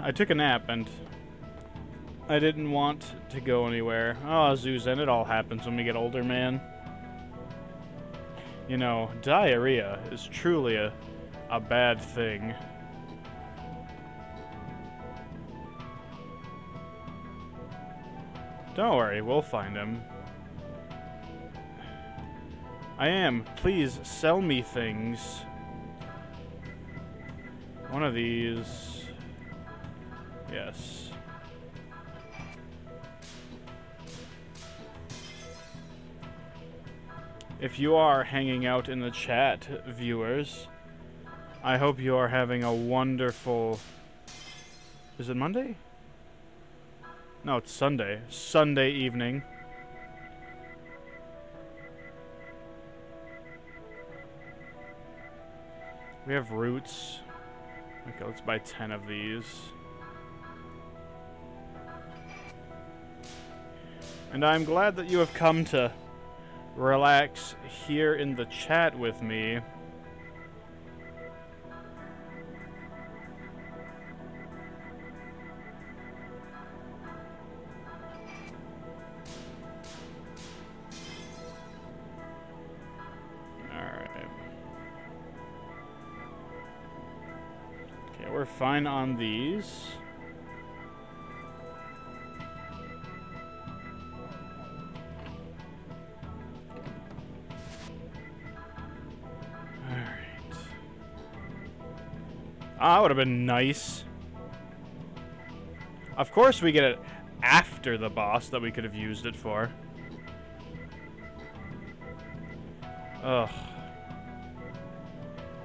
Speaker 1: I took a nap and I didn't want to go anywhere. Oh, Zuzan, it all happens when we get older, man. You know, diarrhea is truly a bad thing. Don't worry, we'll find him. I am. Please sell me things. One of these. Yes. if you are hanging out in the chat, viewers, I hope you are having a wonderful... Is it Monday? No, it's Sunday. Sunday evening. We have roots. Okay, let's buy 10 of these. And I'm glad that you have come to relax here in the chat with me. We're fine on these. Alright. Ah, that would have been nice. Of course we get it after the boss that we could have used it for. Ugh.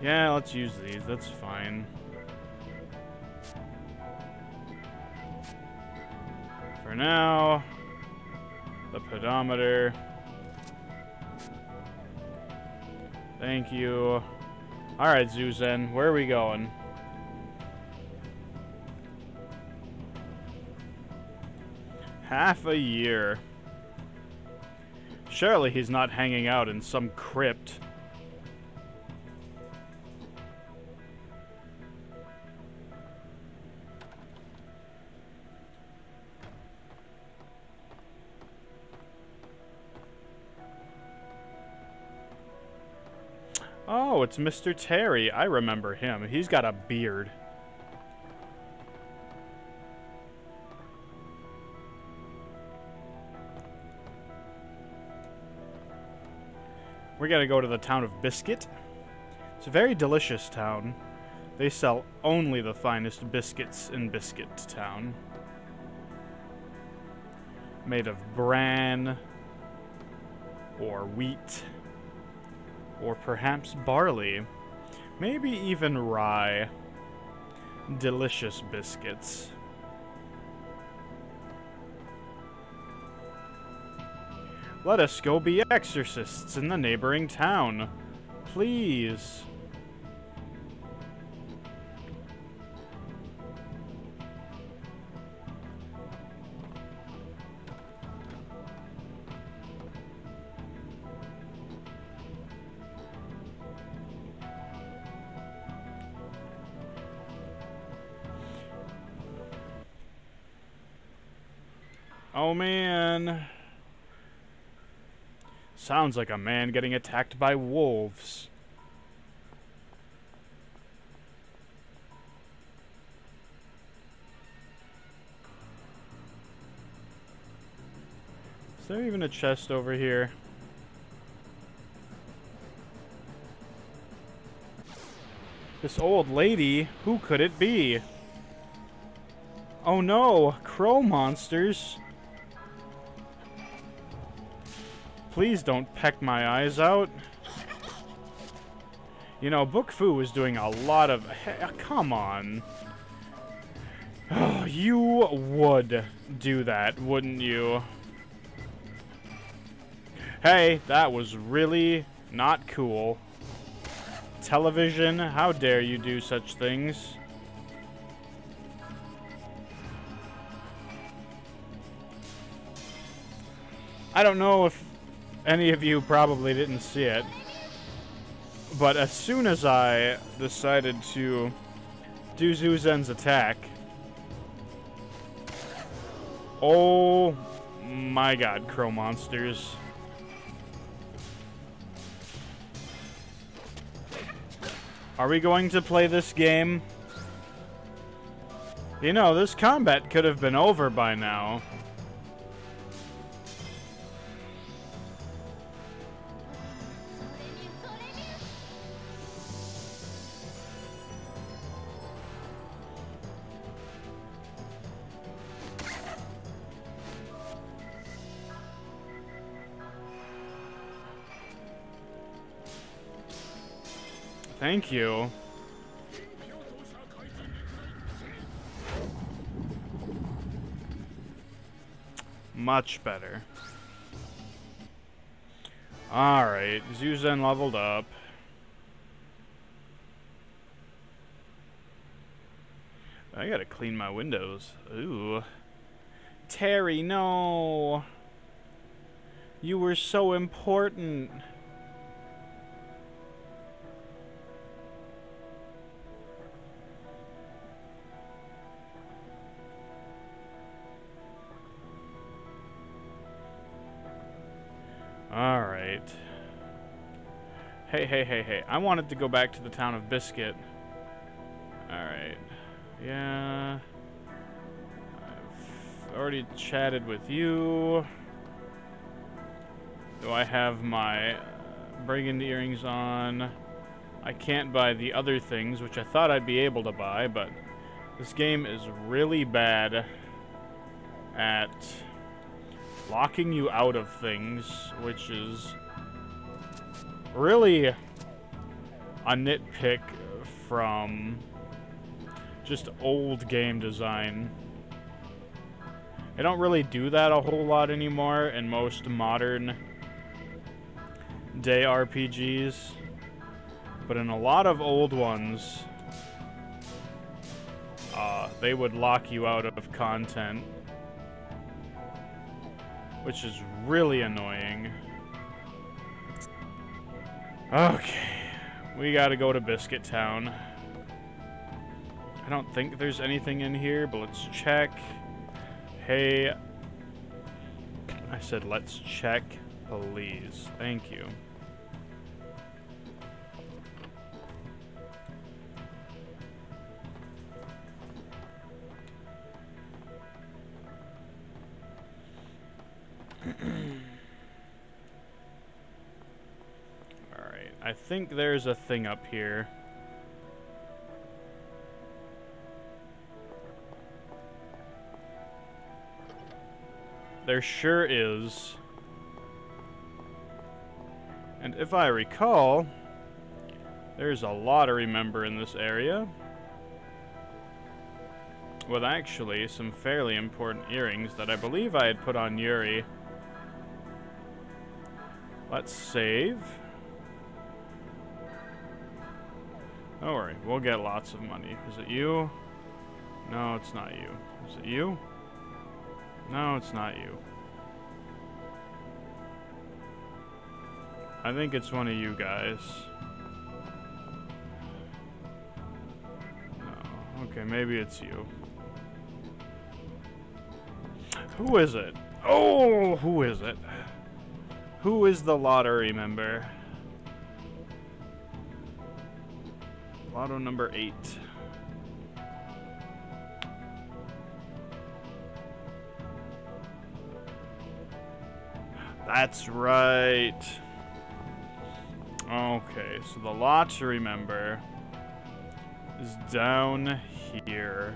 Speaker 1: Yeah, let's use these. That's fine. For now, the pedometer. Thank you. Alright, Zuzen, where are we going? Half a year. Surely he's not hanging out in some crypt. Oh, it's Mr. Terry. I remember him. He's got a beard. We gotta go to the town of Biscuit. It's a very delicious town. They sell only the finest biscuits in Biscuit Town. Made of bran or wheat. Or perhaps barley. Maybe even rye. Delicious biscuits. Let us go be exorcists in the neighboring town. Please. Oh man. Sounds like a man getting attacked by wolves. Is there even a chest over here? This old lady, who could it be? Oh no, crow monsters. Please don't peck my eyes out. You know, Book Fu is doing a lot of... come on. Oh, you would do that, wouldn't you? Hey, that was really not cool. Television, how dare you do such things? I don't know if any of you probably didn't see it, but as soon as I decided to do Zuzen's attack, oh my god, crow monsters. Are we going to play this game? You know, this combat could have been over by now. Thank you. Much better. Alright, Zuzen leveled up. I gotta clean my windows. Ooh. Terry, no! You were so important. Alright. Hey. I wanted to go back to the town of Biscuit. Alright. Yeah. I've already chatted with you. Do I have my brigand earrings on? I can't buy the other things, which I thought I'd be able to buy, but this game is really bad at locking you out of things, which is really a nitpick from just old game design. I don't really do that a whole lot anymore in most modern day RPGs, but in a lot of old ones, they would lock you out of content, which is really annoying. Okay, we gotta go to Biscuit Town. I don't think there's anything in here, but let's check. Hey, I said let's check, please. Thank you. Alright, I think there's a thing up here. There sure is. And if I recall, there's a lottery member in this area with actually some fairly important earrings that I believe I had put on Yuri. Let's save. Don't worry, we'll get lots of money. Is it you? No, it's not you. Is it you? No, it's not you. I think it's one of you guys. No. Okay, maybe it's you. Who is it? Oh, who is it? Who is the lottery member? Lotto number 8. That's right. Okay, so the lottery member is down here.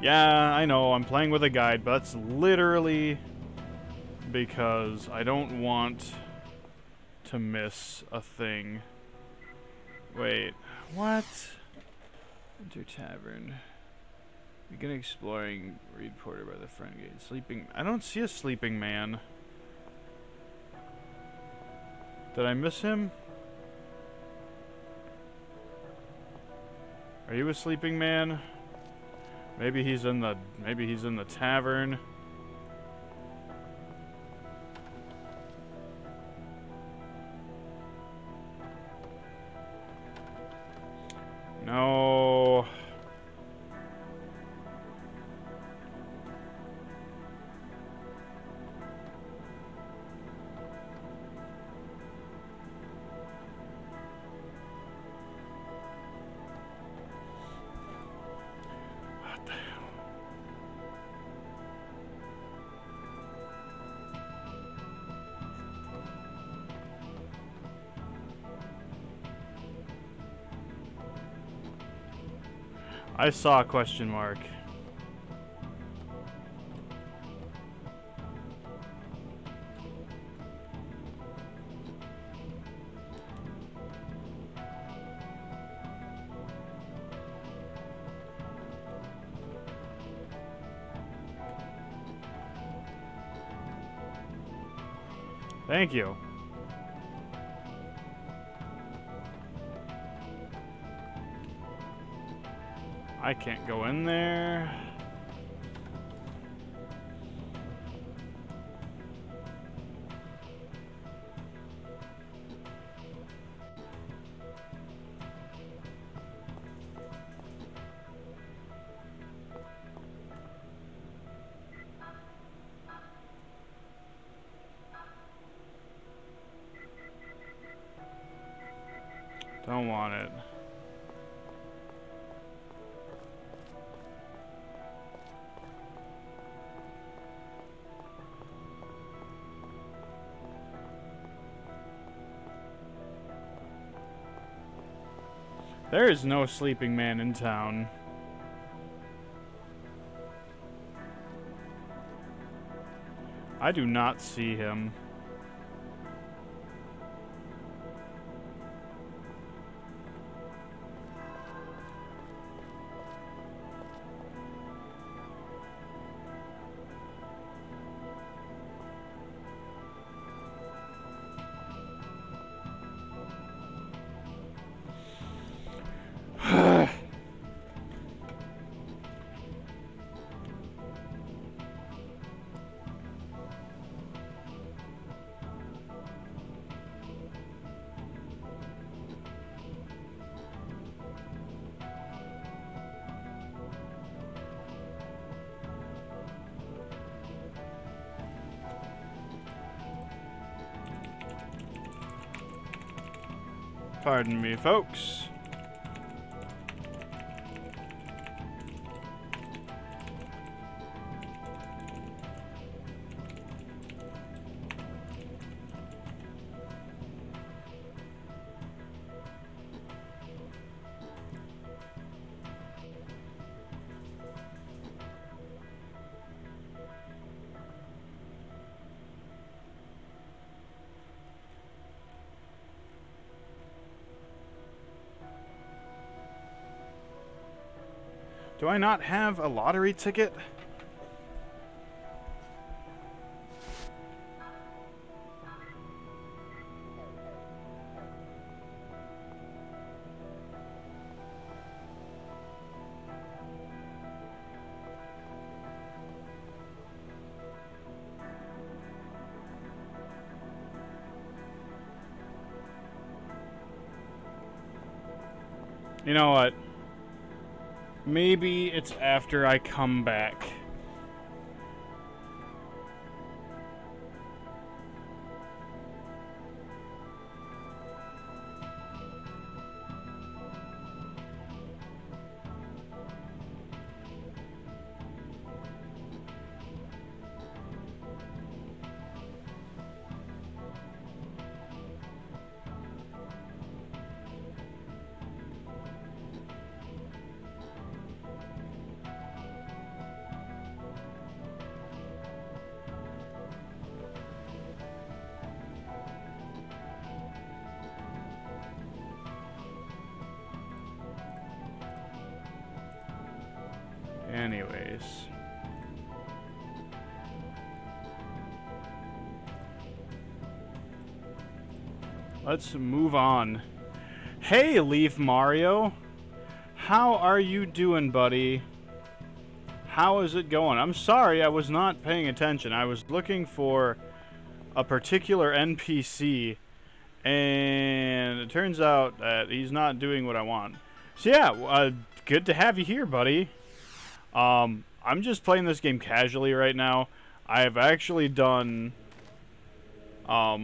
Speaker 1: Yeah, I know, I'm playing with a guide, but that's literally because I don't want to miss a thing. Wait, what? Enter tavern. Begin exploring. Read Porter by the front gate. Sleeping. I don't see a sleeping man. Did I miss him? Are you a sleeping man? Maybe he's in the tavern. No. What the hell? I saw a question mark. Thank you. I can't go in there. Don't want it. There is no sleeping man in town. I do not see him. Pardon me, folks. Do I not have a lottery ticket? You know what? Maybe it's after I come back. Anyways. Let's move on. Hey, Leaf Mario. How are you doing, buddy? How is it going? I'm sorry, I was not paying attention. I was looking for a particular NPC, and it turns out that he's not doing what I want. So yeah, good to have you here, buddy. I'm just playing this game casually right now. I have actually done, I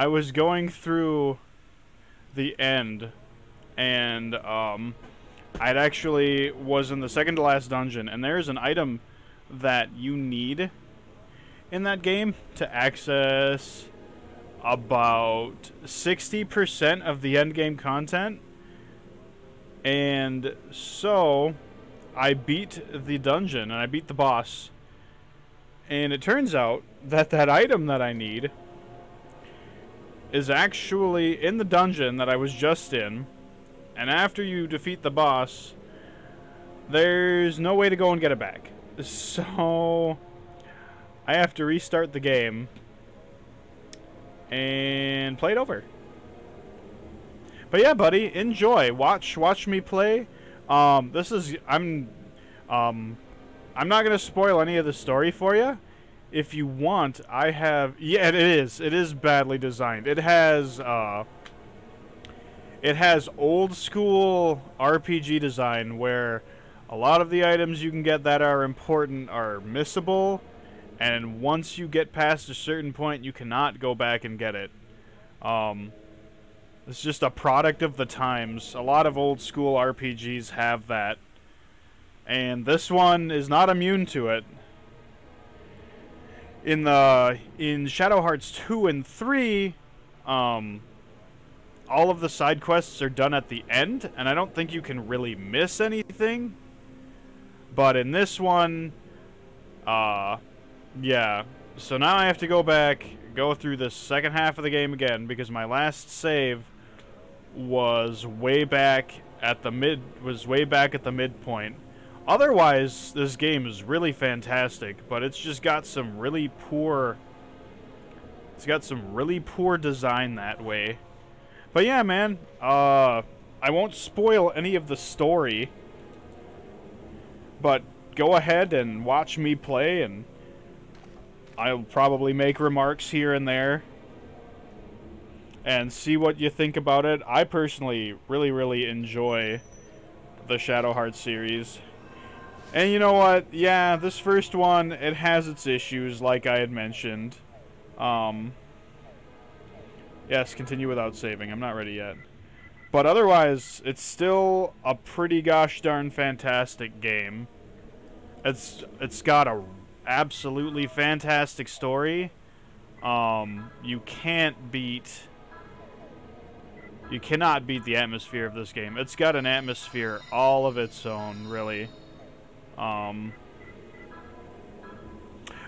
Speaker 1: was going through the end, and, I'd actually was in the second to last dungeon, and there's an item that you need in that game to access about 60% of the end game content. And so I beat the dungeon and I beat the boss, and it turns out that that item that I need is actually in the dungeon that I was just in, and after you defeat the boss, there's no way to go and get it back. So I have to restart the game and play it over. But yeah, buddy, enjoy. Watch me play. This is I'm not gonna spoil any of the story for you. If you want, I have. Yeah, it is. It is badly designed. It has old school RPG design where a lot of the items you can get that are important are missable, and once you get past a certain point, you cannot go back and get it. It's just a product of the times. A lot of old school RPGs have that, and this one is not immune to it. In Shadow Hearts 2 and 3, all of the side quests are done at the end, and I don't think you can really miss anything. But in this one, yeah. So now I have to go back, go through the second half of the game again, because my last save was way back at the midpoint. Otherwise, this game is really fantastic, but it's just got some really poor... It's got some really poor design that way. But yeah, man, I won't spoil any of the story, but go ahead and watch me play, and I'll probably make remarks here and there, and see what you think about it. I personally really enjoy the Shadow Hearts series. And you know what? Yeah, this first one, it has its issues, like I had mentioned. Yes, continue without saving. I'm not ready yet. But otherwise, it's still a pretty gosh darn fantastic game. It's got a absolutely fantastic story. You cannot beat the atmosphere of this game. It's got an atmosphere all of its own, really.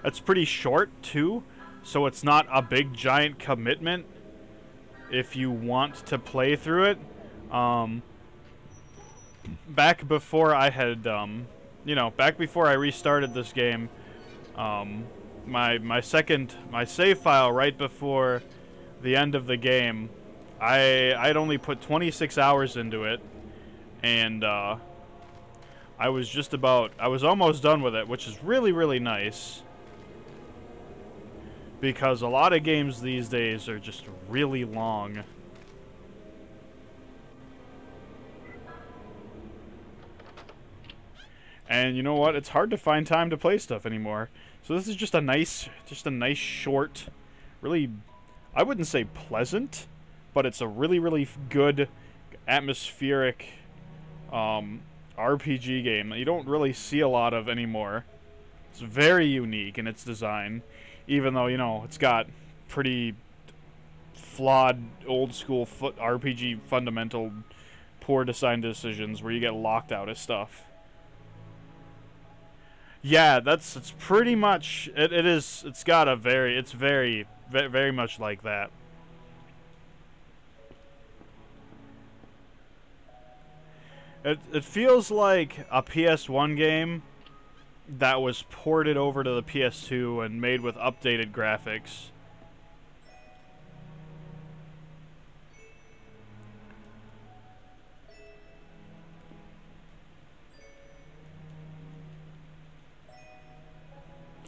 Speaker 1: It's pretty short too, so it's not a big giant commitment if you want to play through it. Back before I had back before I restarted this game, my save file right before the end of the game, I'd only put 26 hours into it, and I was almost done with it, which is really nice, because a lot of games these days are just really long. And you know what? It's hard to find time to play stuff anymore. So this is just a nice short, really, I wouldn't say pleasant, but it's a really good atmospheric RPG game that you don't really see a lot of anymore. It's very unique in its design, even though, you know, it's got pretty flawed old school RPG fundamental poor design decisions where you get locked out of stuff. Yeah, it's pretty much it's got a very much like that. It feels like a PS1 game that was ported over to the PS2 and made with updated graphics.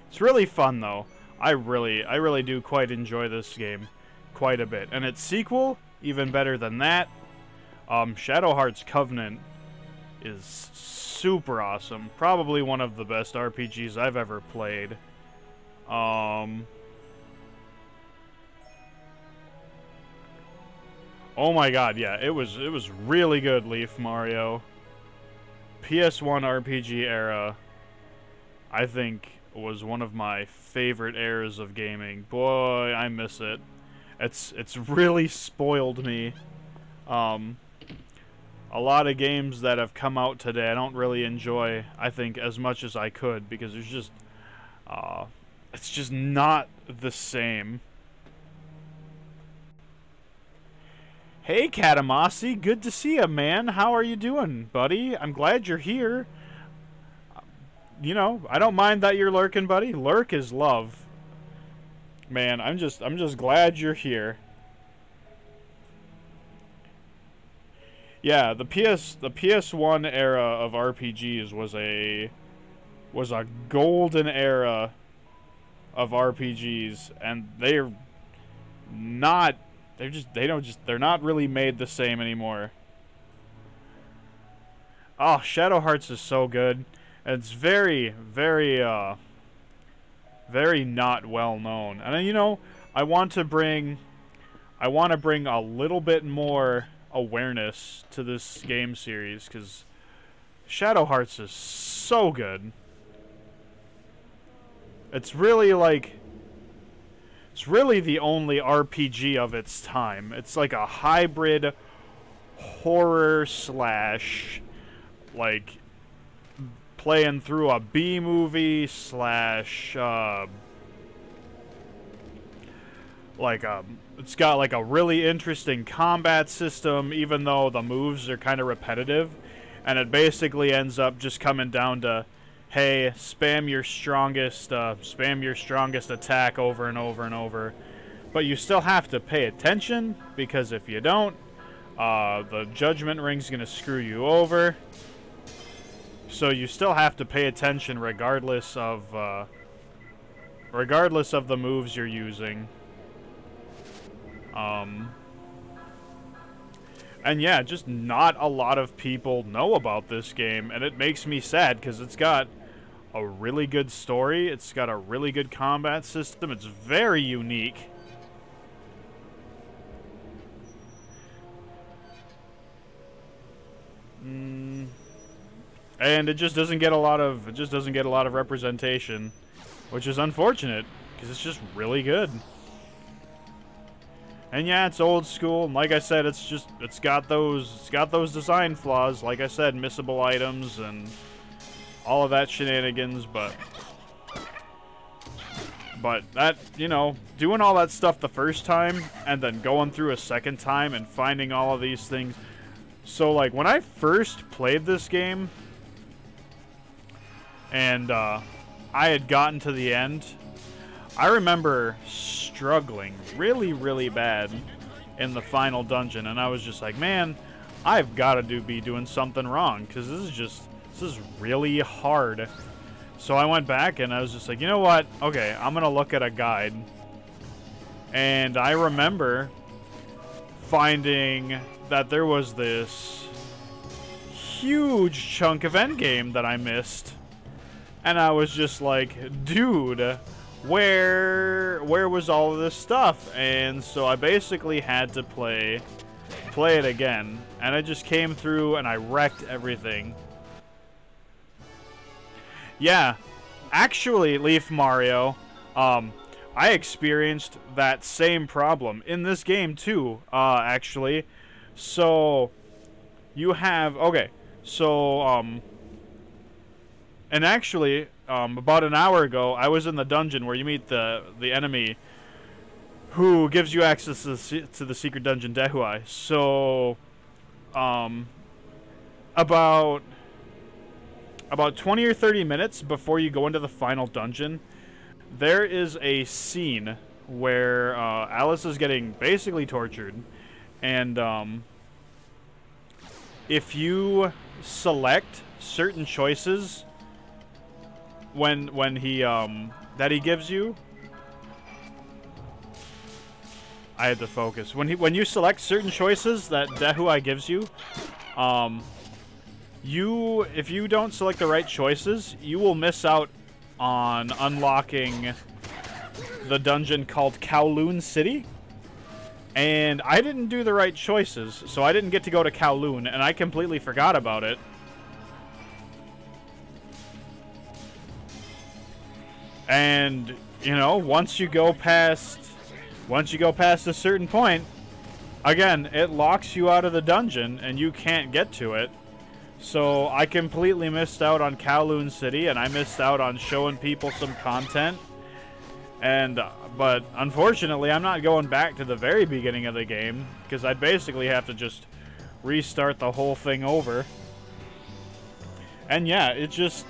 Speaker 1: It's really fun though. I really do quite enjoy this game quite a bit. And its sequel, even better than that. Shadow Hearts Covenant is super awesome. Probably one of the best RPGs I've ever played. Oh my god, yeah, it was really good, Leaf Mario. PS1 RPG era, I think, was one of my favorite eras of gaming. Boy, I miss it. It's really spoiled me. A lot of games that have come out today I don't really enjoy, I think, as much as I could, because there's just it's just not the same. Hey Katamasi, good to see you, man. How are you doing, buddy? I'm glad you're here. you know, I don't mind that you're lurking, buddy. Lurk is love. Man, I'm just glad you're here. Yeah, the PS1 era of RPGs was a golden era of RPGs, and they're not really made the same anymore. Oh, Shadow Hearts is so good. It's very, very very not well known. And you know, I want to bring a little bit more awareness to this game series, because Shadow Hearts is so good. It's really the only RPG of its time. It's like a hybrid horror slash, like, playing through a B movie slash it's got like a really interesting combat system, even though the moves are kind of repetitive, and it basically ends up just coming down to, hey, spam your strongest attack over and over and over, but you still have to pay attention, because if you don't, the Judgment Ring's gonna screw you over. So you still have to pay attention regardless of the moves you're using. And yeah, just not a lot of people know about this game, and it makes me sad, because it's got a really good story, it's got a really good combat system, it's very unique. And it just doesn't get a lot of representation, which is unfortunate, because it's just really good. And yeah, it's old school, and like I said, it's got those design flaws, like I said, missable items and all of that shenanigans, but that, you know, doing all that stuff the first time and then going through a second time and finding all of these things. So like when I first played this game and I had gotten to the end, I remember struggling really, really bad in the final dungeon, and I was just like, man, I've got to be doing something wrong, because this is really hard. So I went back and I was just like, you know what? Okay, I'm gonna look at a guide. And I remember finding that there was this huge chunk of endgame that I missed. And I was just like, dude, where was all of this stuff? And so I basically had to play it again. And I just came through and I wrecked everything. Yeah, actually, Leaf Mario, I experienced that same problem in this game too, actually. So, you have, okay, so, and actually, about an hour ago, I was in the dungeon where you meet the enemy who gives you access to the secret dungeon Dehuai. So, about 20 or 30 minutes before you go into the final dungeon, there is a scene where Alice is getting basically tortured, and if you select certain choices when he that he gives you, I had to focus. When you select certain choices that Dehuai gives you, if you don't select the right choices, you will miss out on unlocking the dungeon called Kowloon City. And I didn't do the right choices, so I didn't get to go to Kowloon, and I completely forgot about it. And, you know, once you go past a certain point, again, it locks you out of the dungeon, and you can't get to it. So I completely missed out on Kowloon City, and I missed out on showing people some content. And but unfortunately, I'm not going back to the very beginning of the game, because I'd basically have to just restart the whole thing over. And yeah, it's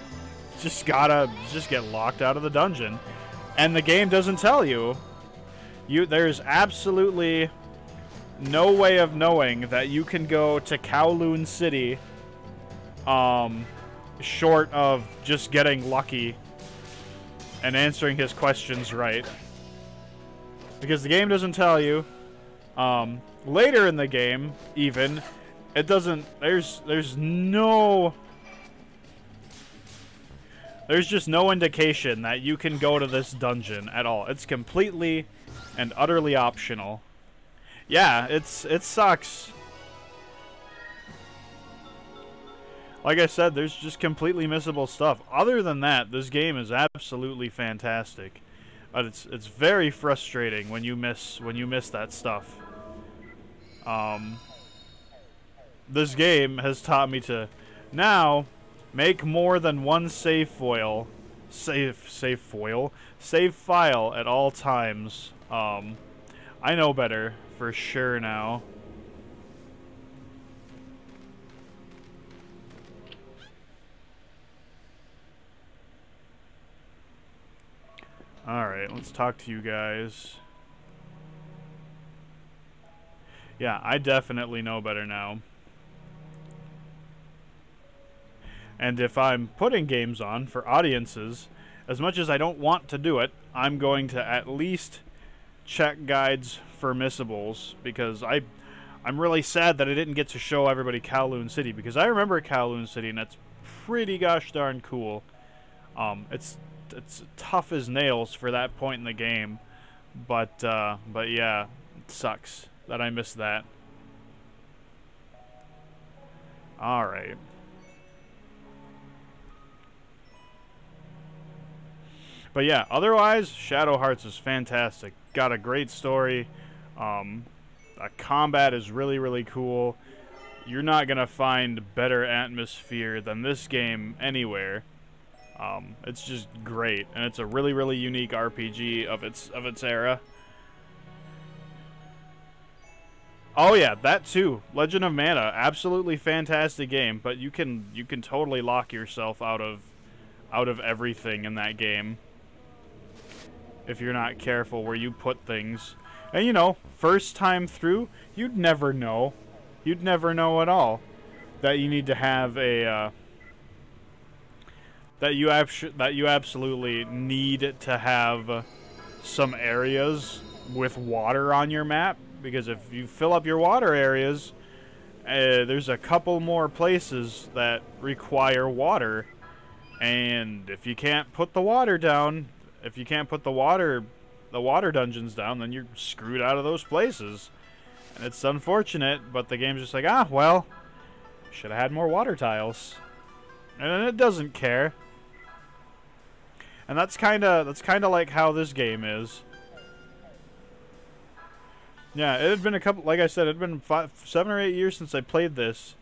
Speaker 1: just gotta get locked out of the dungeon. And the game doesn't tell you. There's absolutely no way of knowing that you can go to Kowloon City short of just getting lucky and answering his questions right. Because the game doesn't tell you. Later in the game, even, it doesn't, there's just no indication that you can go to this dungeon at all. It's completely and utterly optional. Yeah, it sucks. Like I said, there's just completely missable stuff. Other than that, this game is absolutely fantastic. But it's very frustrating when you miss that stuff. This game has taught me to now make more than one save file at all times. I know better for sure now. Alright, let's talk to you guys. Yeah, I definitely know better now. And if I'm putting games on for audiences, as much as I don't want to do it, I'm going to at least check guides for missables, because I'm really sad that I didn't get to show everybody Kowloon City, because I remember Kowloon City, and it's pretty gosh darn cool. It's tough as nails for that point in the game, but yeah, it sucks that I missed that. Alright. But yeah, otherwise, Shadow Hearts is fantastic. Got a great story. The combat is really, really cool. You're not gonna find better atmosphere than this game anywhere. It's just great, and it's a really, really unique RPG of its era. Oh yeah, that too. Legend of Mana, absolutely fantastic game, but you can totally lock yourself out of everything in that game if you're not careful where you put things. And you know, first time through, you'd never know. You'd never know at all that you need to have a that you absolutely need to have some areas with water on your map, because if you fill up your water areas, there's a couple more places that require water, and if you can't put the water down, if you can't put the water dungeons down, then you're screwed out of those places. And it's unfortunate, but the game's just like, ah, well, should have had more water tiles. And it doesn't care. And that's kind of like how this game is. Yeah, it had been a couple, like I said, it had been 7 or 8 years since I played this,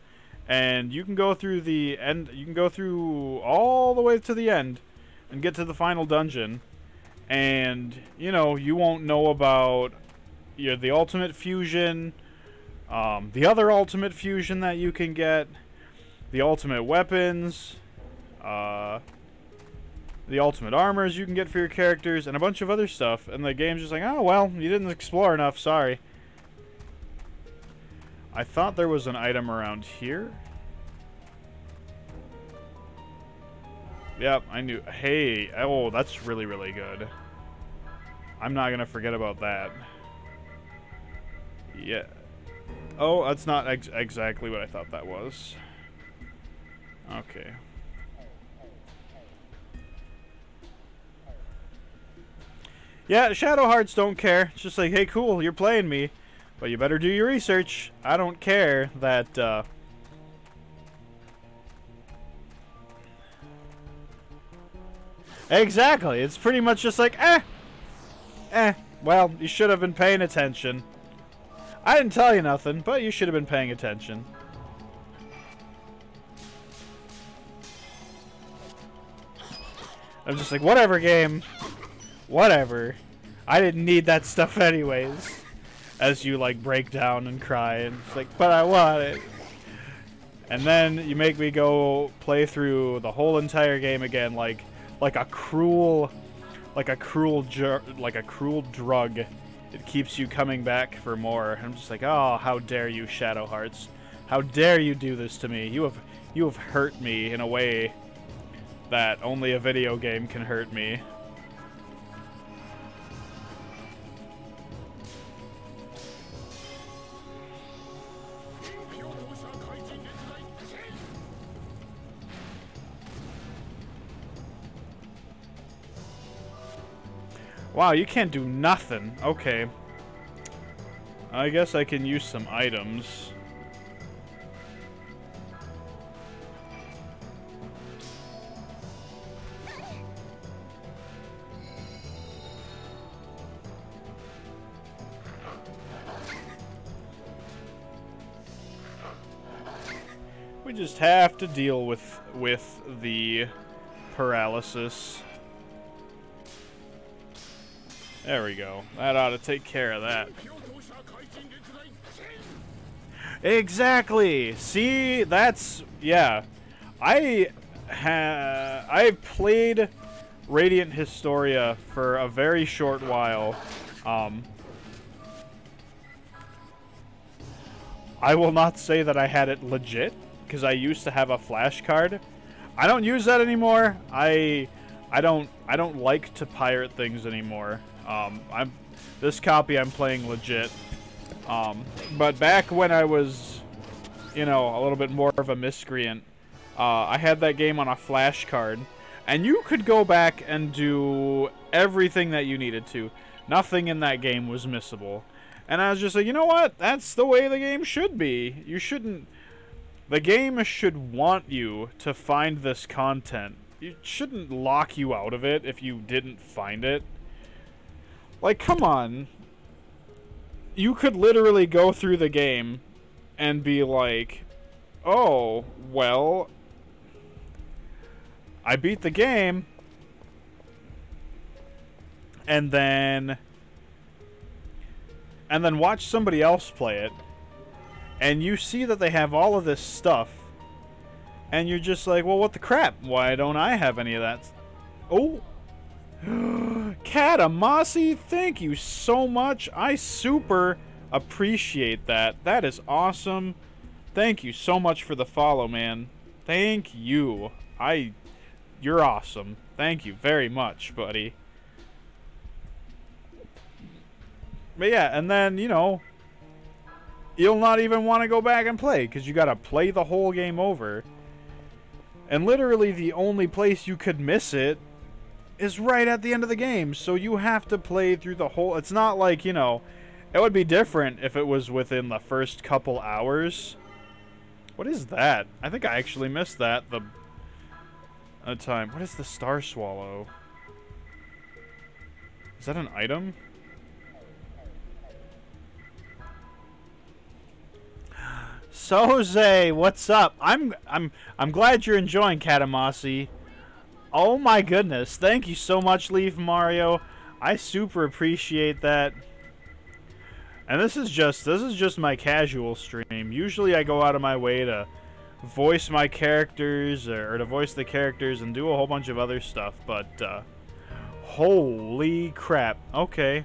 Speaker 1: and you can go through the end. You can go through all the way to the end and get to the final dungeon, and you know, you won't know about the ultimate fusion, the other ultimate fusion that you can get, the ultimate weapons, the ultimate armors you can get for your characters, and a bunch of other stuff. And the game's just like, oh, well, you didn't explore enough, sorry. I thought there was an item around here. Yep, I knew. Hey, oh, that's really, really good. I'm not going to forget about that. Yeah. Oh, that's not exactly what I thought that was. Okay. Yeah, Shadow Hearts don't care. It's just like, hey, cool, you're playing me, but you better do your research. I don't care that, Exactly. It's pretty much just like, well, you should have been paying attention. I didn't tell you nothing, but you should have been paying attention. I'm just like, whatever, game. Whatever. I didn't need that stuff anyways. As you, like, break down and cry, and it's like, but I want it. And then you make me go play through the whole entire game again, like a cruel drug. It keeps you coming back for more. I'm just like, oh, how dare you, Shadow Hearts? How dare you do this to me? You have hurt me in a way that only a video game can hurt me. Wow, you can't do nothing. Okay. I guess I can use some items. We just have to deal with the paralysis. There we go. That ought to take care of that. Exactly. See, that's yeah. I played Radiant Historia for a very short while. I will not say that I had it legit because I used to have a flash card. I don't use that anymore. I don't like to pirate things anymore. This copy I'm playing legit. But back when I was, you know, a little bit more of a miscreant, I had that game on a flash card, and you could go back and do everything that you needed to. Nothing in that game was missable. And I was just like, you know what? That's the way the game should be. You shouldn't... The game should want you to find this content. It shouldn't lock you out of it if you didn't find it. Like, come on. You could literally go through the game and be like, oh, well, I beat the game, and then watch somebody else play it, and you see that they have all of this stuff, and you're just like, well, what the crap? Why don't I have any of that? Oh. Katamasi, thank you so much. I super appreciate that. That is awesome. Thank you so much for the follow, man. Thank you. You're awesome. Thank you very much, buddy. But yeah, and then, you know, you'll not even want to go back and play because you got to play the whole game over. And literally the only place you could miss it is right at the end of the game, so you have to play through the whole... It's not like, you know, it would be different if it was within the first couple hours. What is that? I think I actually missed that a time. What is the Star Swallow? Is that an item? Soze, what's up? I'm glad you're enjoying Katamasi. Oh my goodness, thank you so much, Leaf Mario. I super appreciate that. And this is just my casual stream. Usually I go out of my way to voice my characters or to voice the characters and do a whole bunch of other stuff, but holy crap. Okay.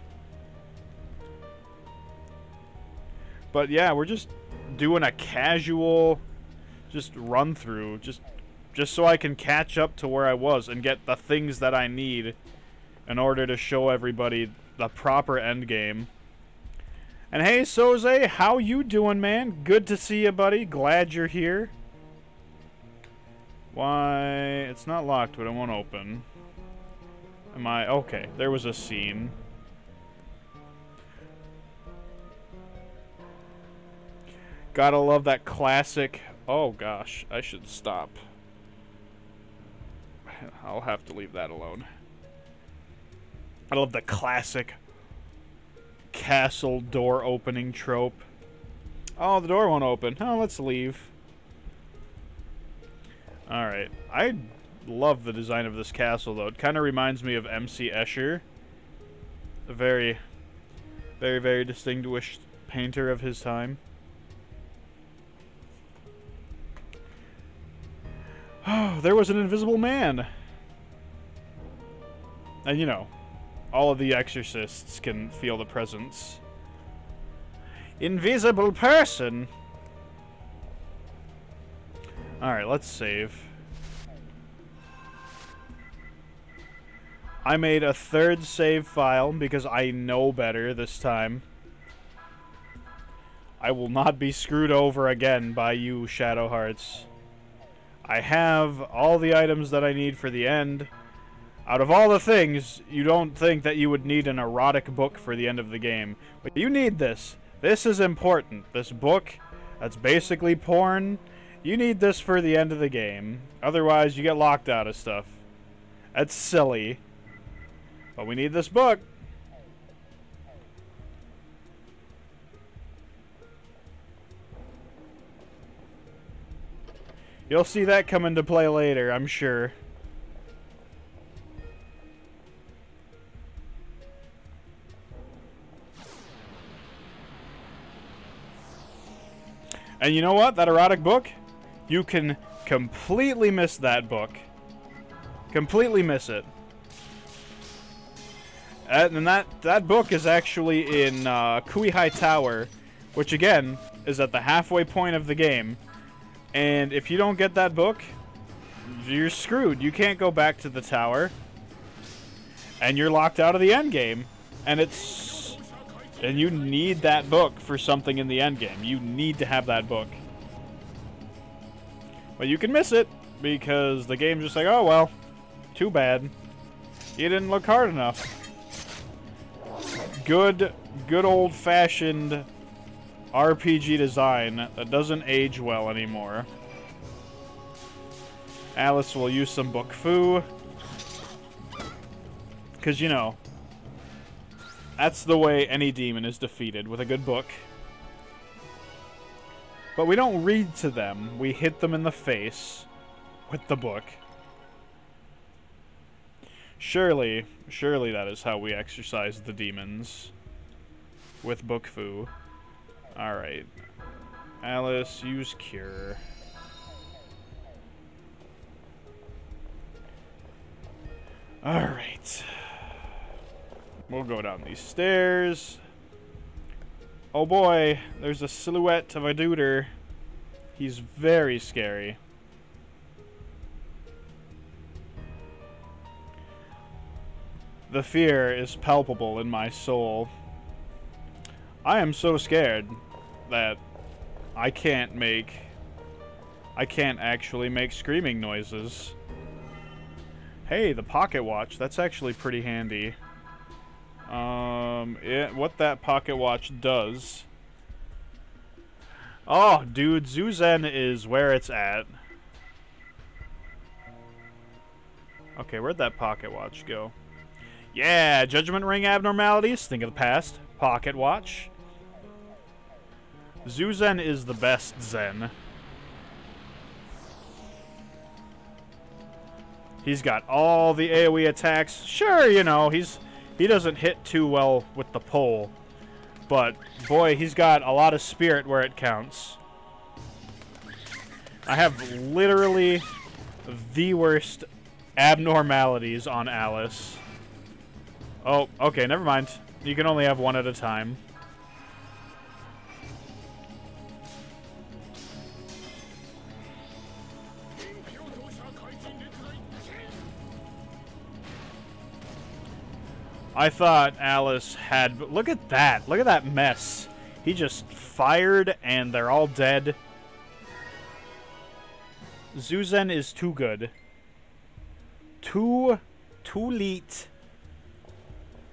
Speaker 1: But yeah, we're just doing a casual just run through just so I can catch up to where I was and get the things that I need in order to show everybody the proper end game. And hey, Soze, how you doing, man? Good to see you, buddy. Glad you're here. Why? It's not locked, but it won't open. Am I? Okay, there was a scene. Gotta love that classic... Oh, gosh. I should stop. I'll have to leave that alone. I love the classic castle door opening trope. Oh, the door won't open. Oh, let's leave. Alright. I love the design of this castle, though. It kind of reminds me of MC Escher. A very, very, very distinguished painter of his time. Oh, there was an invisible man. And you know, all of the exorcists can feel the presence. Invisible person! Alright, let's save. I made a third save file because I know better this time. I will not be screwed over again by you, Shadow Hearts. I have all the items that I need for the end. Out of all the things, you don't think that you would need an erotic book for the end of the game. But you need this. This is important. This book, that's basically porn. You need this for the end of the game. Otherwise, you get locked out of stuff. That's silly. But we need this book. You'll see that come into play later, I'm sure. And you know what? That erotic book? You can completely miss that book. Completely miss it. And that book is actually in Kui High Tower, which again is at the halfway point of the game. And if you don't get that book, you're screwed. You can't go back to the tower, and you're locked out of the end game. And you need that book for something in the end game. You need to have that book. But you can miss it because the game's just like, oh well, too bad. You didn't look hard enough. Good old-fashioned RPG design that doesn't age well anymore. Alice will use some book foo. Because, you know, that's the way any demon is defeated, with a good book. But we don't read to them. We hit them in the face with the book. Surely that is how we exorcise the demons. With book foo. Alright. Alice, use cure. Alright. We'll go down these stairs. Oh boy, there's a silhouette of a duder. He's very scary. The fear is palpable in my soul. I am so scared that I can't actually make screaming noises. Hey, the pocket watch. That's actually pretty handy. What that pocket watch does... Oh, dude, Zuzen is where it's at. Okay, where'd that pocket watch go? Yeah, Judgment Ring abnormalities. Think of the past. Pocket watch. Zuzen is the best Zen. He's got all the AoE attacks. Sure, you know, he doesn't hit too well with the pole. But, boy, he's got a lot of spirit where it counts. I have literally the worst abnormalities on Alice. Oh, okay, never mind. You can only have one at a time. I thought Alice had... Look at that. Look at that mess. He just fired and they're all dead. Zuzen is too good. Too late.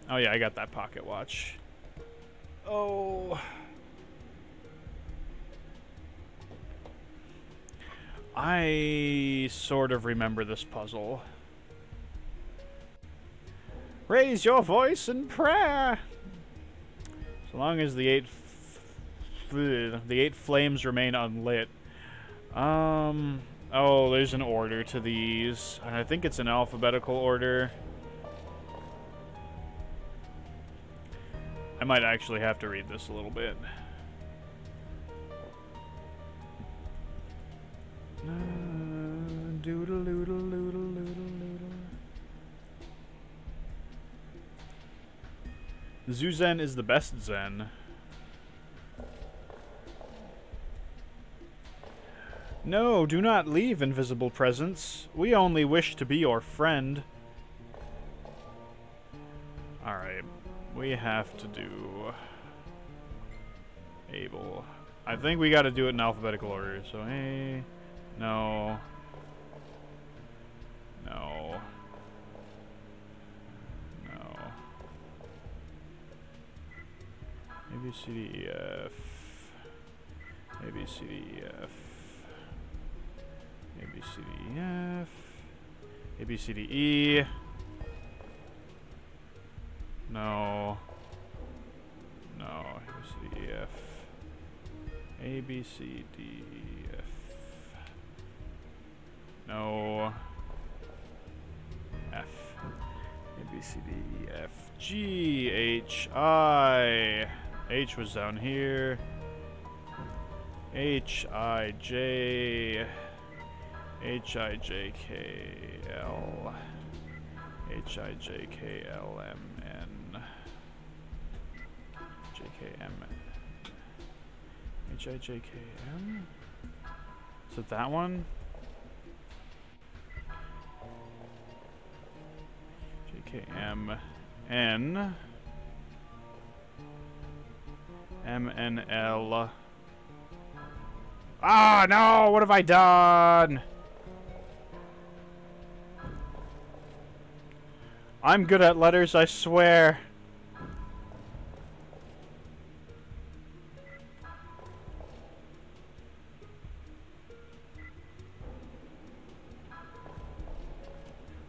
Speaker 1: Oh yeah, I got that pocket watch. Oh. I sort of remember this puzzle. Raise your voice in prayer. So long as the eight flames remain unlit. Oh, there's an order to these. I think it's an alphabetical order. I might actually have to read this a little bit. doodle doodle doodle doodle doodle. Zuzen is the best Zen. No, do not leave, invisible presence. We only wish to be your friend. Alright, we have to do Abel. I think we gotta do it in alphabetical order, so A, no, no, no. A, B, C, D, E, F. A, B, C, D, E, F. A, B, C, D, E, F. A, B, C, D, E. No. No. A, B, C, D, E, F. A, B, C, D, E, F. No. F. A, B, C, D, E, F. G, H, I. H was down here. H, I, J. H, I, J, K, L. H, I, J, K, L, M, N. J, K, M, N. H, I, J, K, M? Is it that one? J, K, M, N. M, N, L. Ah, no! What have I done? I'm good at letters, I swear.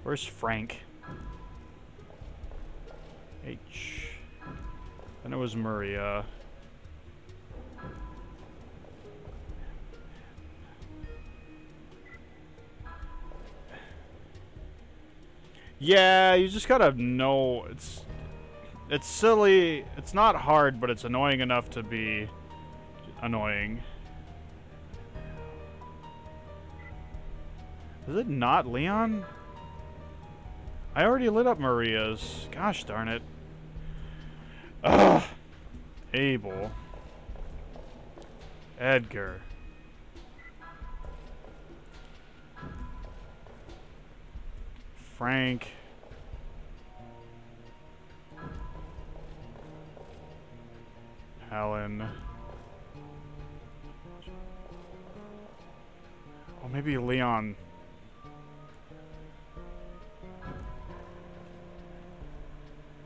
Speaker 1: Where's Frank? H. Then it was Maria. Yeah, you just gotta know. It's silly. It's not hard, but it's annoying enough to be annoying. Is it not Leon? I already lit up Maria's. Gosh darn it. Ugh. Abel. Edgar. Frank. Helen. Oh, maybe Leon.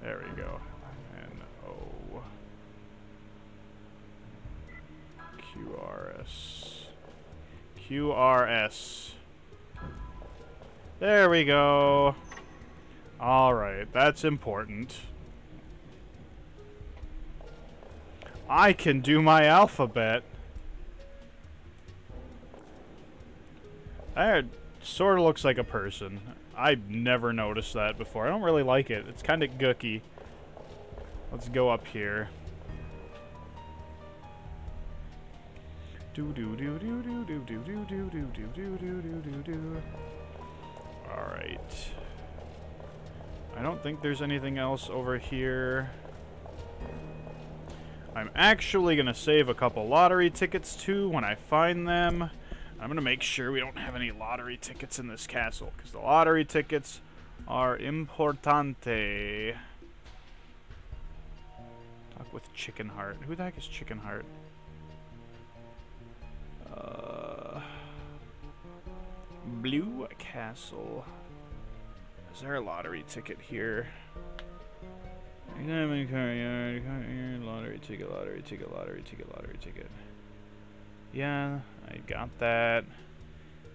Speaker 1: There we go. N-O. Q-R-S. Q-R-S. There we go. Alright, that's important. I can do my alphabet. That sort of looks like a person. I've never noticed that before. I don't really like it. It's kind of gooky. Let's go up here. Do do do do do do do do do do do do do do do. Alright. I don't think there's anything else over here. I'm actually going to save a couple lottery tickets too when I find them. I'm going to make sure we don't have any lottery tickets in this castle, because the lottery tickets are importante. Talk with Chicken Heart. Who the heck is Chicken Heart? Blue Castle. Is there a lottery ticket here? Lottery ticket, lottery ticket, lottery ticket, lottery ticket. Yeah, I got that.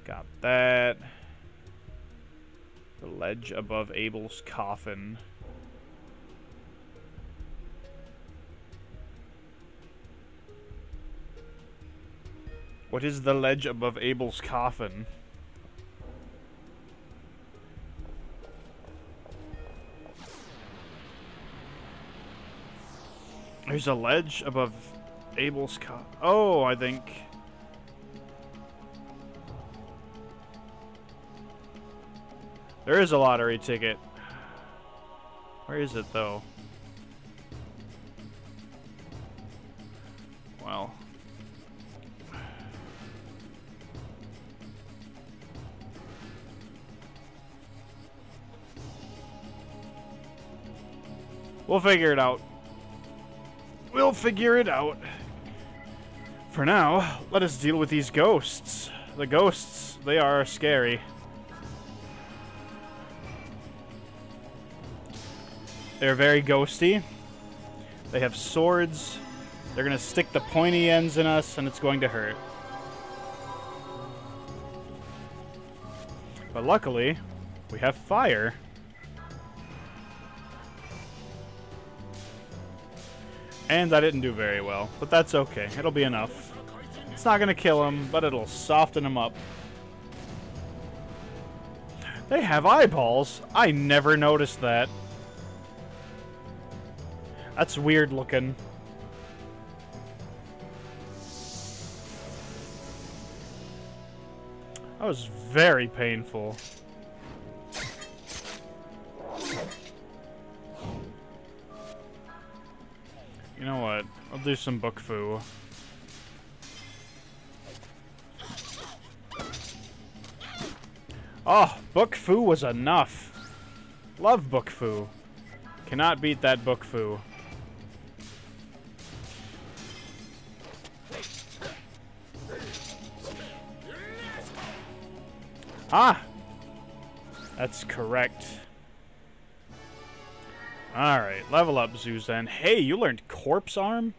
Speaker 1: Got that. The ledge above Abel's coffin. What is the ledge above Abel's coffin? There's a ledge above Abel's coffin. Oh, I think... There is a lottery ticket. Where is it, though? Well. We'll figure it out. We'll figure it out. For now, let us deal with these ghosts. The ghosts, they are scary. They're very ghosty. They have swords. They're gonna stick the pointy ends in us, and it's going to hurt. But luckily, we have fire. And I didn't do very well, but that's okay. It'll be enough. It's not gonna kill him, but it'll soften him up. They have eyeballs. I never noticed that. That's weird looking. That was very painful. You know what? I'll do some book fu. Oh, book fu was enough. Love book fu. Cannot beat that book fu. Ah! That's correct. Alright, level up, Zuzan. Hey, you learned Corpse Arm?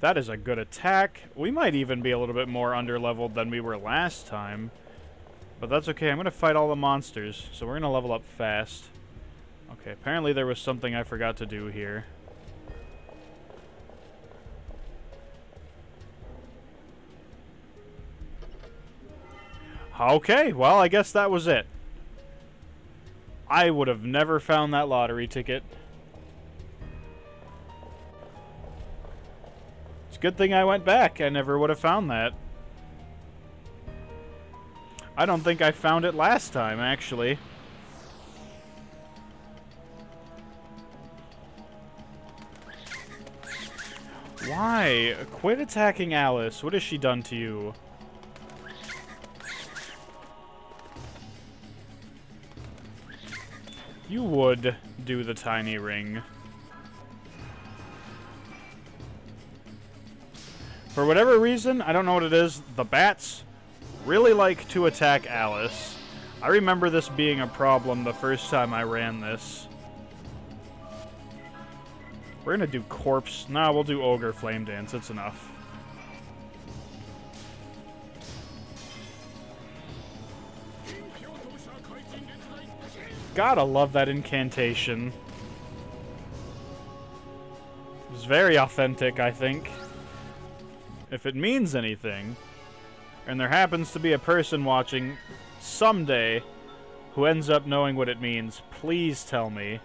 Speaker 1: That is a good attack. We might even be a little bit more underleveled than we were last time. But that's okay, I'm going to fight all the monsters, so we're going to level up fast. Okay, apparently there was something I forgot to do here. Okay, well, I guess that was it. I would have never found that lottery ticket. It's a good thing I went back. I never would have found that. I don't think I found it last time, actually. Why? Quit attacking Alice. What has she done to you? You would do the tiny ring. For whatever reason, I don't know what it is, the bats really like to attack Alice. I remember this being a problem the first time I ran this. We're gonna do corpse. Nah, we'll do ogre flame dance. It's enough. Gotta love that incantation. It's very authentic, I think. If it means anything, and there happens to be a person watching someday who ends up knowing what it means, please tell me.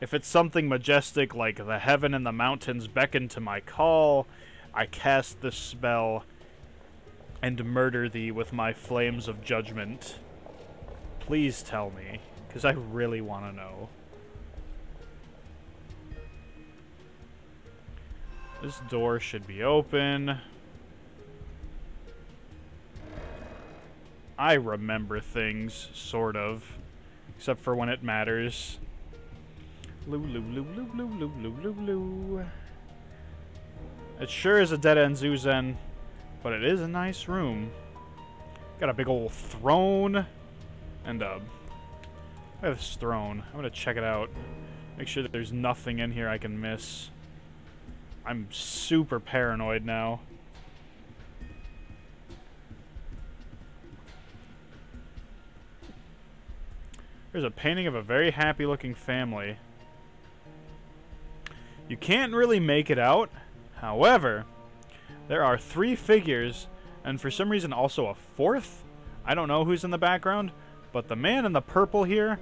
Speaker 1: If it's something majestic like the heaven and the mountains beckon to my call, I cast this spell and murder thee with my flames of judgment. Please tell me, because I really want to know. This door should be open. I remember things, sort of. Except for when it matters. Loo, loo, loo, loo, loo, loo, loo, loo, loo. It sure is a dead-end Zuzen, but it is a nice room. Got a big old throne. And, I have this throne. I'm gonna check it out. Make sure that there's nothing in here I can miss. I'm super paranoid now. There's a painting of a very happy-looking family. You can't really make it out. However, there are 3 figures, and for some reason also a 4th. I don't know who's in the background, but the man in the purple here,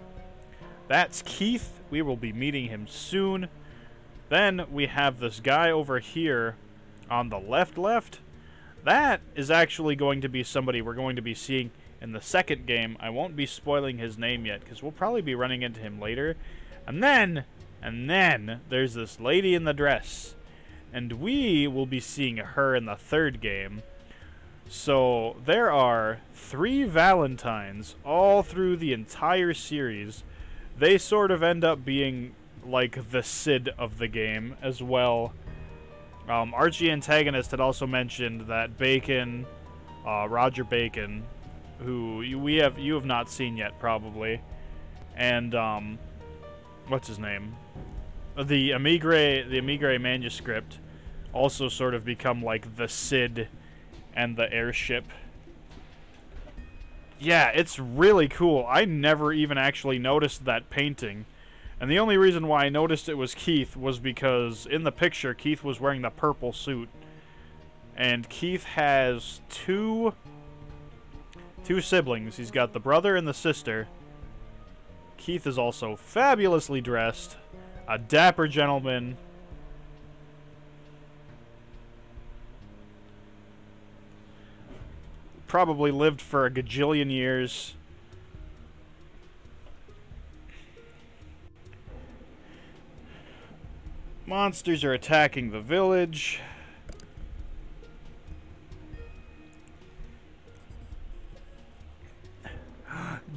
Speaker 1: that's Keith. We will be meeting him soon. Then we have this guy over here on the left. That is actually going to be somebody we're going to be seeing in the second game. I won't be spoiling his name yet, because we'll probably be running into him later. And then there's this lady in the dress. And we will be seeing her in the third game. So there are 3 Valentines all through the entire series. They sort of end up being like the Sid of the game as well. Archie Antagonist had also mentioned that Bacon, Roger Bacon, who you have not seen yet probably, and what's his name? The Emigre manuscript also sort of become like the Sid and the airship. Yeah, it's really cool. I never even actually noticed that painting. And the only reason why I noticed it was Keith was because in the picture, Keith was wearing the purple suit. And Keith has two siblings. He's got the brother and the sister. Keith is also fabulously dressed. A dapper gentleman. Probably lived for a gajillion years. Monsters are attacking the village.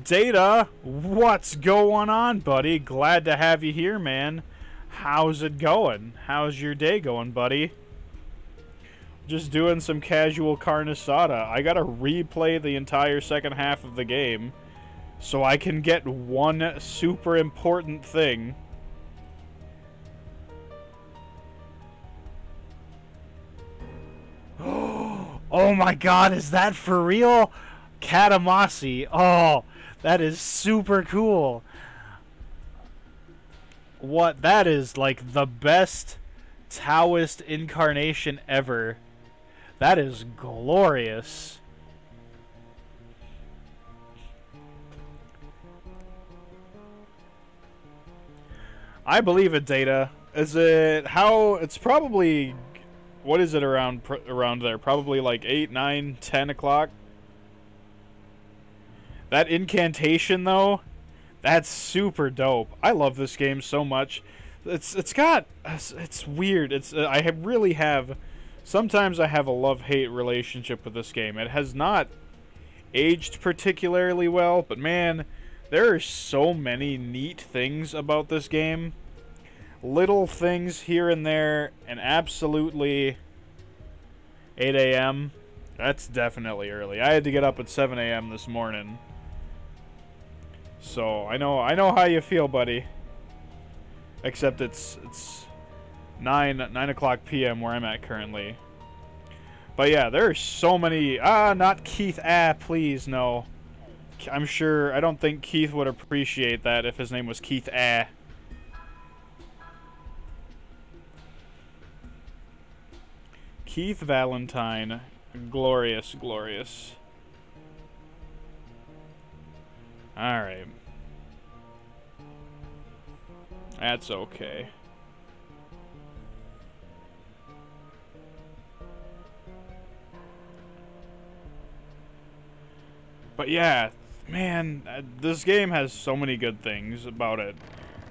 Speaker 1: Data, what's going on, buddy? Glad to have you here, man. How's it going? How's your day going, buddy? Just doing some casual Karne Asada. I gotta replay the entire second half of the game so I can get one super important thing. Oh my god, is that for real? Katamasi. Oh, that is super cool. What? That is like the best Taoist incarnation ever. That is glorious. I believe it, Data. Is it how? It's probably. What is it around there? Probably like 8, 9, 10 o'clock. That incantation though, that's super dope. I love this game so much. It's weird. Really have. Sometimes I have a love-hate relationship with this game. It has not aged particularly well, but man, there are so many neat things about this game. Little things here and there, and absolutely 8 a.m. That's definitely early. I had to get up at 7 a.m. this morning. So, I know how you feel, buddy. Except it's 9 o'clock p.m. where I'm at currently. But yeah, there are so many... not Keith. Please, no. I don't think Keith would appreciate that if his name was Keith. Keith Valentine. Glorious, glorious. Alright. That's okay. But yeah, man, this game has so many good things about it.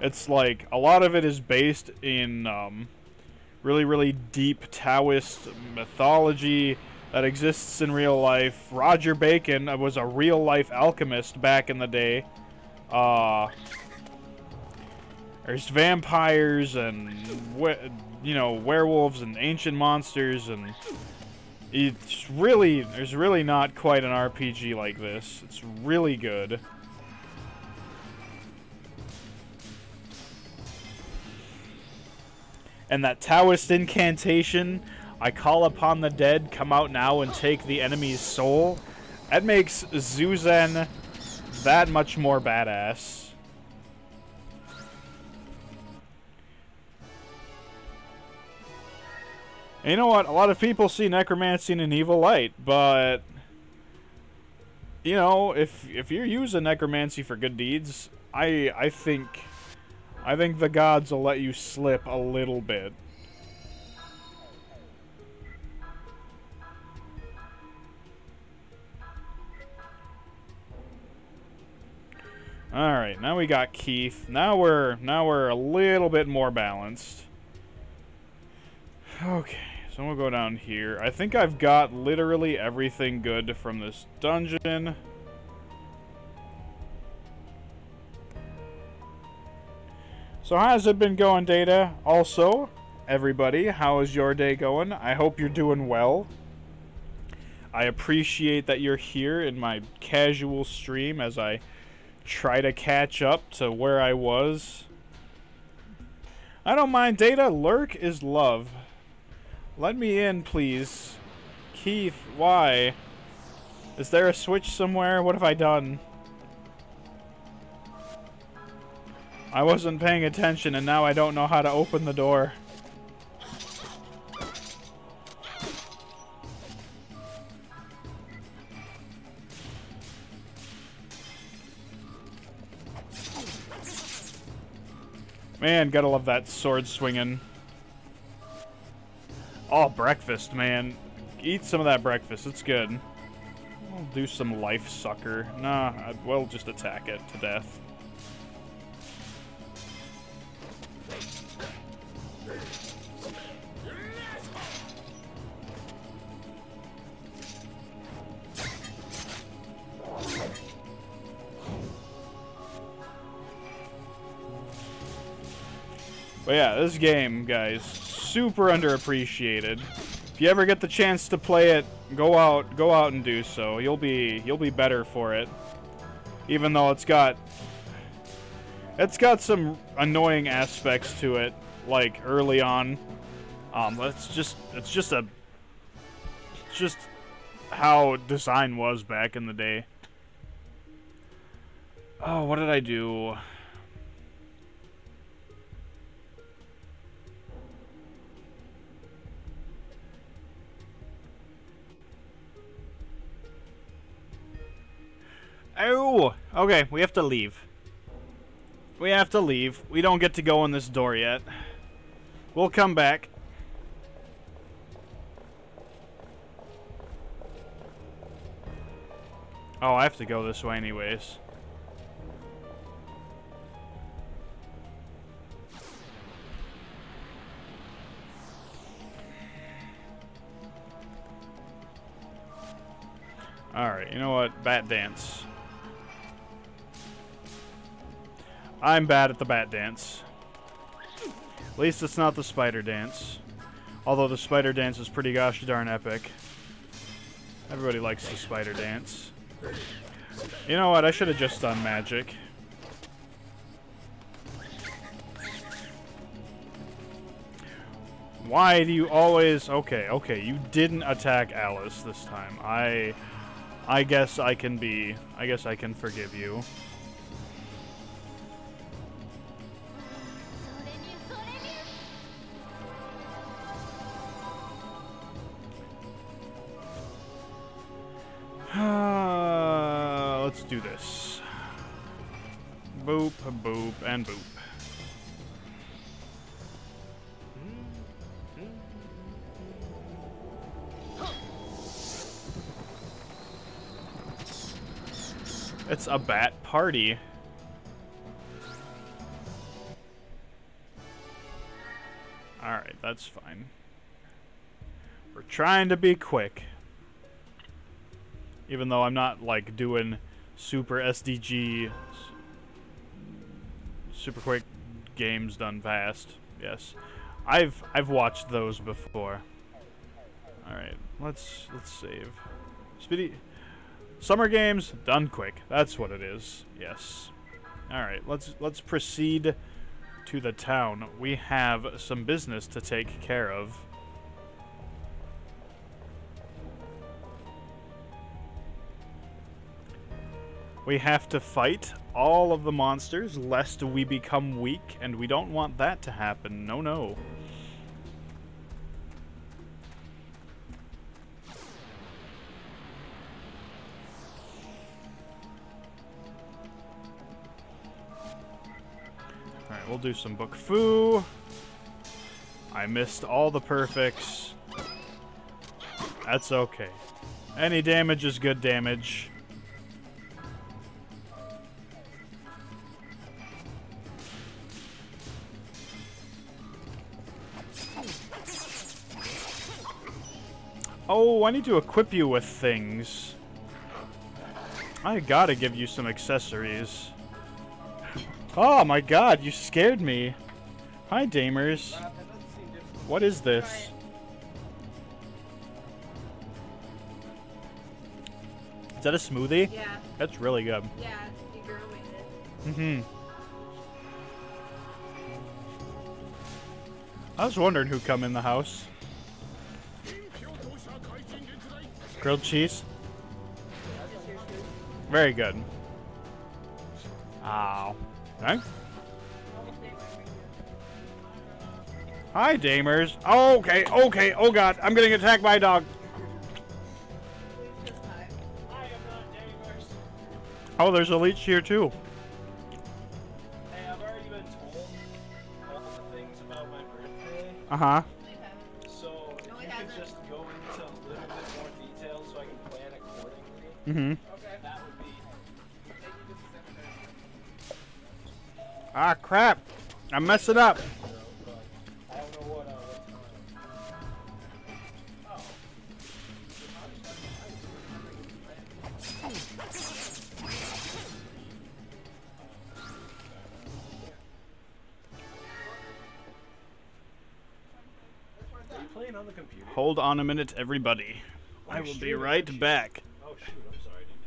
Speaker 1: It's like, a lot of it is based in, really, really deep Taoist mythology that exists in real life. Roger Bacon was a real-life alchemist back in the day. There's vampires and, werewolves and ancient monsters, and there's really not quite an RPG like this. It's really good. And that Taoist incantation, I call upon the dead, come out now and take the enemy's soul, that makes Zuzen that much more badass. And you know what? A lot of people see necromancy in an evil light, but you know, if you're using necromancy for good deeds, I think the gods will let you slip a little bit. Alright, now we got Keith. Now we're a little bit more balanced. Okay, so we'll go down here. I think I've got literally everything good from this dungeon. So how's it been going, Data? Also, everybody, how is your day going? I hope you're doing well. I appreciate that you're here in my casual stream as I try to catch up to where I was. I don't mind, Data. Lurk is love. Let me in, please. Keith, why? Is there a switch somewhere? What have I done? I wasn't paying attention and now I don't know how to open the door. Man, gotta love that sword swinging. Oh, breakfast, man. Eat some of that breakfast. It's good. We'll do some life sucker. Nah, we'll just attack it to death. But yeah, this game, guys, super underappreciated. If you ever get the chance to play it, go out and do so. You'll be better for it. Even though it's got some annoying aspects to it, like early on. It's just how design was back in the day. Oh, what did I do? Oh! Okay, we have to leave. We have to leave. We don't get to go in this door yet. We'll come back. Oh, I have to go this way anyways. Alright, you know what? Bat dance. I'm bad at the bat dance. At least it's not the spider dance. Although the spider dance is pretty gosh darn epic. Everybody likes the spider dance. You know what? I should have just done magic. Why do you always... Okay, you didn't attack Alice this time. I guess I can forgive you. Let's do this. Boop, boop, and boop. It's a bat party. Alright, that's fine. We're trying to be quick. Even though I'm not, like, doing super SDG, super quick games done fast. Yes. I've watched those before. Alright, let's save. Speedy... Summer games done quick. That's what it is. Yes. All right. Let's proceed to the town. We have some business to take care of. We have to fight all of the monsters lest we become weak, and we don't want that to happen. No, no. Alright, we'll do some book foo. I missed all the perfects. That's okay. Any damage is good damage. Oh, I need to equip you with things. I gotta give you some accessories. Oh my god, you scared me. Hi, Damers. What is this? Is that a smoothie?
Speaker 5: Yeah.
Speaker 1: That's really good.
Speaker 5: Yeah, you girl made it.
Speaker 1: Mm-hmm. I was wondering who come in the house. Grilled cheese? Very good. Ow. Okay. Hi, Damers. Oh, okay, okay. Oh, God. I'm getting attacked by a dog. Oh, there's a leech here, too.
Speaker 6: Hey, I've already been told all the things about my birthday.
Speaker 1: Uh-huh.
Speaker 6: So, if you could just go into a little bit more detail so I can plan accordingly,
Speaker 1: Mm-hmm.
Speaker 6: that would be...
Speaker 1: Ah, crap. I'm messing up.
Speaker 6: I don't know what time. Are you playing on the computer?
Speaker 1: Hold on a minute, everybody. I will be right back.
Speaker 6: Oh shoot, I'm sorry, dude.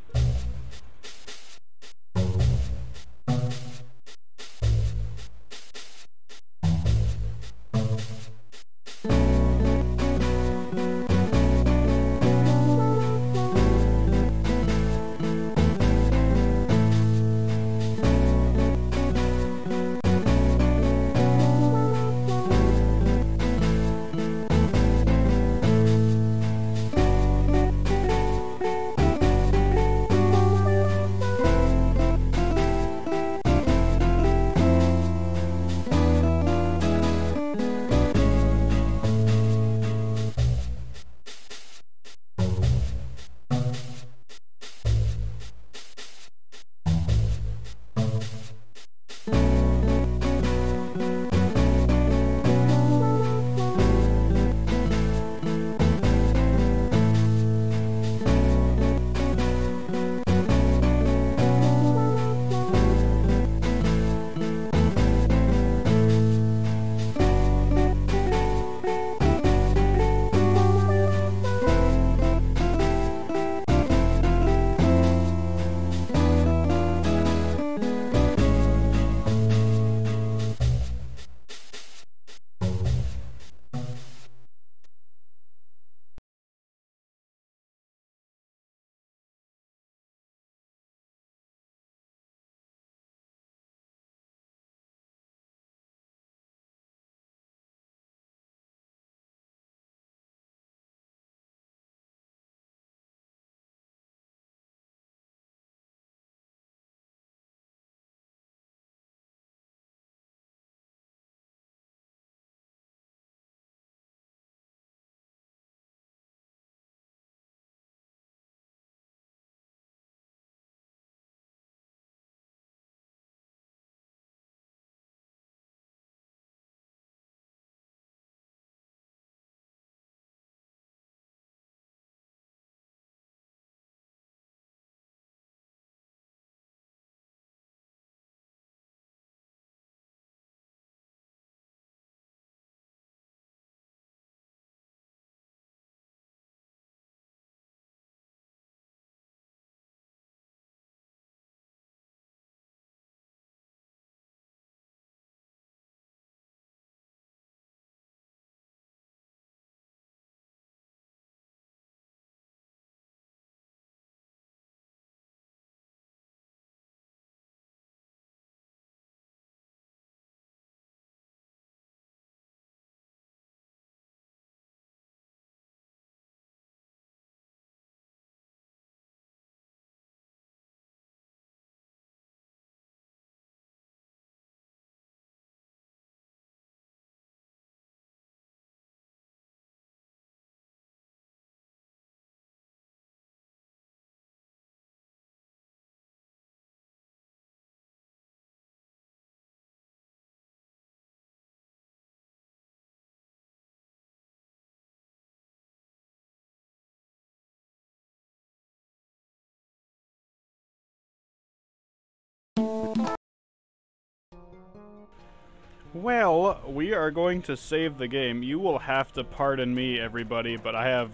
Speaker 1: Well, we are going to save the game. You will have to pardon me, everybody, but I have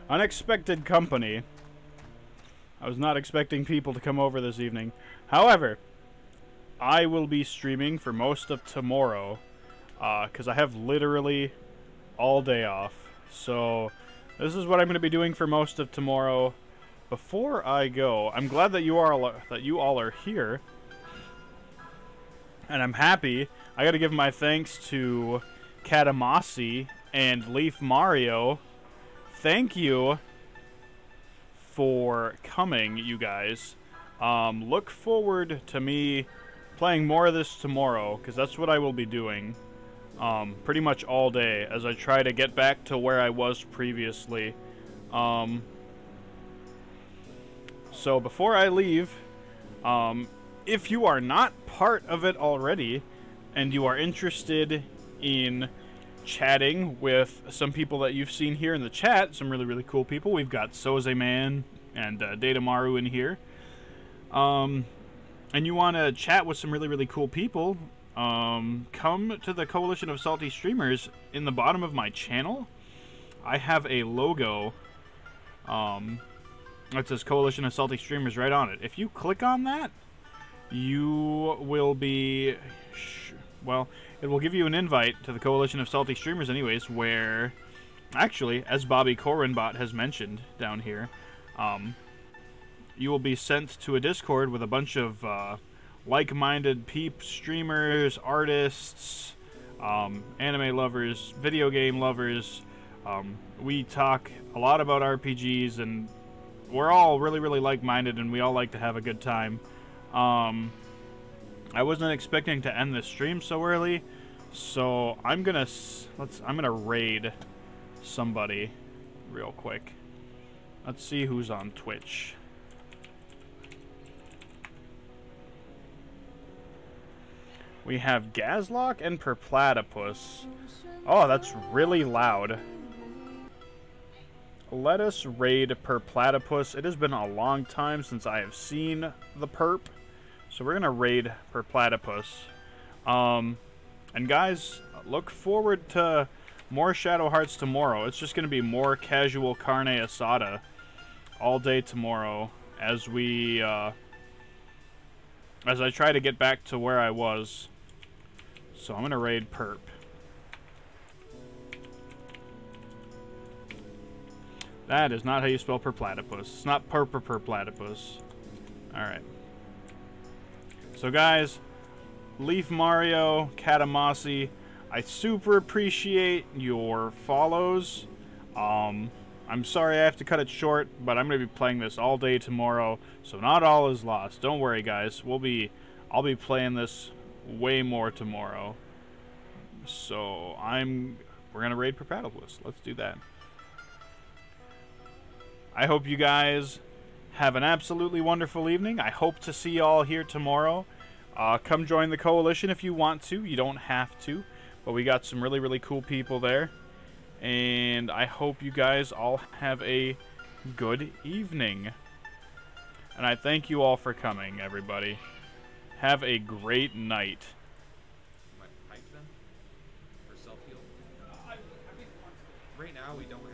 Speaker 1: unexpected company. I was not expecting people to come over this evening. However, I will be streaming for most of tomorrow, because I have literally all day off. So, this is what I'm going to be doing for most of tomorrow. Before I go, I'm glad that you all are here. And I'm happy. I gotta give my thanks to Katamasi and Leaf Mario. Thank you for coming, you guys. Look forward to me playing more of this tomorrow, because that's what I will be doing pretty much all day as I try to get back to where I was previously. So before I leave, if you are not part of it already, and you are interested in chatting with some people that you've seen here in the chat, some really, really cool people. We've got Soze Man and Datamaru in here. And you want to chat with some really, really cool people, come to the Coalition of Salty Streamers. In the bottom of my channel, I have a logo that says Coalition of Salty Streamers right on it. If you click on that, you will be... well, it will give you an invite to the Coalition of Salty Streamers anyways, where, actually, as Bobby Corinbot has mentioned down here, you will be sent to a Discord with a bunch of like-minded streamers, artists, anime lovers, video game lovers. We talk a lot about RPGs, and we're all really, really like-minded, and we all like to have a good time. I wasn't expecting to end this stream so early, so I'm gonna raid somebody real quick. Let's see who's on Twitch. We have Gazlock and Perplatypus. Oh, that's really loud. Let us raid Perplatypus. It has been a long time since I have seen the perp. So we're going to raid Perplatypus. And guys, look forward to more Shadow Hearts tomorrow. It's just going to be more casual Karne Asada all day tomorrow as we, as I try to get back to where I was. So I'm going to raid Perp. That is not how you spell Perplatypus. It's not Perplatypus. Alright. So guys, Leaf Mario, Katamasi, I super appreciate your follows. I'm sorry I have to cut it short, but I'm going to be playing this all day tomorrow, so not all is lost. Don't worry guys, I'll be playing this way more tomorrow. So we're going to raid Perplatypus. Let's do that. I hope you guys have an absolutely wonderful evening. I hope to see y'all here tomorrow. Come join the Coalition if you want to. You don't have to, but we got some really, really cool people there. And I hope you guys all have a good evening. And I thank you all for coming, everybody. Have a great night.
Speaker 7: Mic then? For self-heal? Right now we don't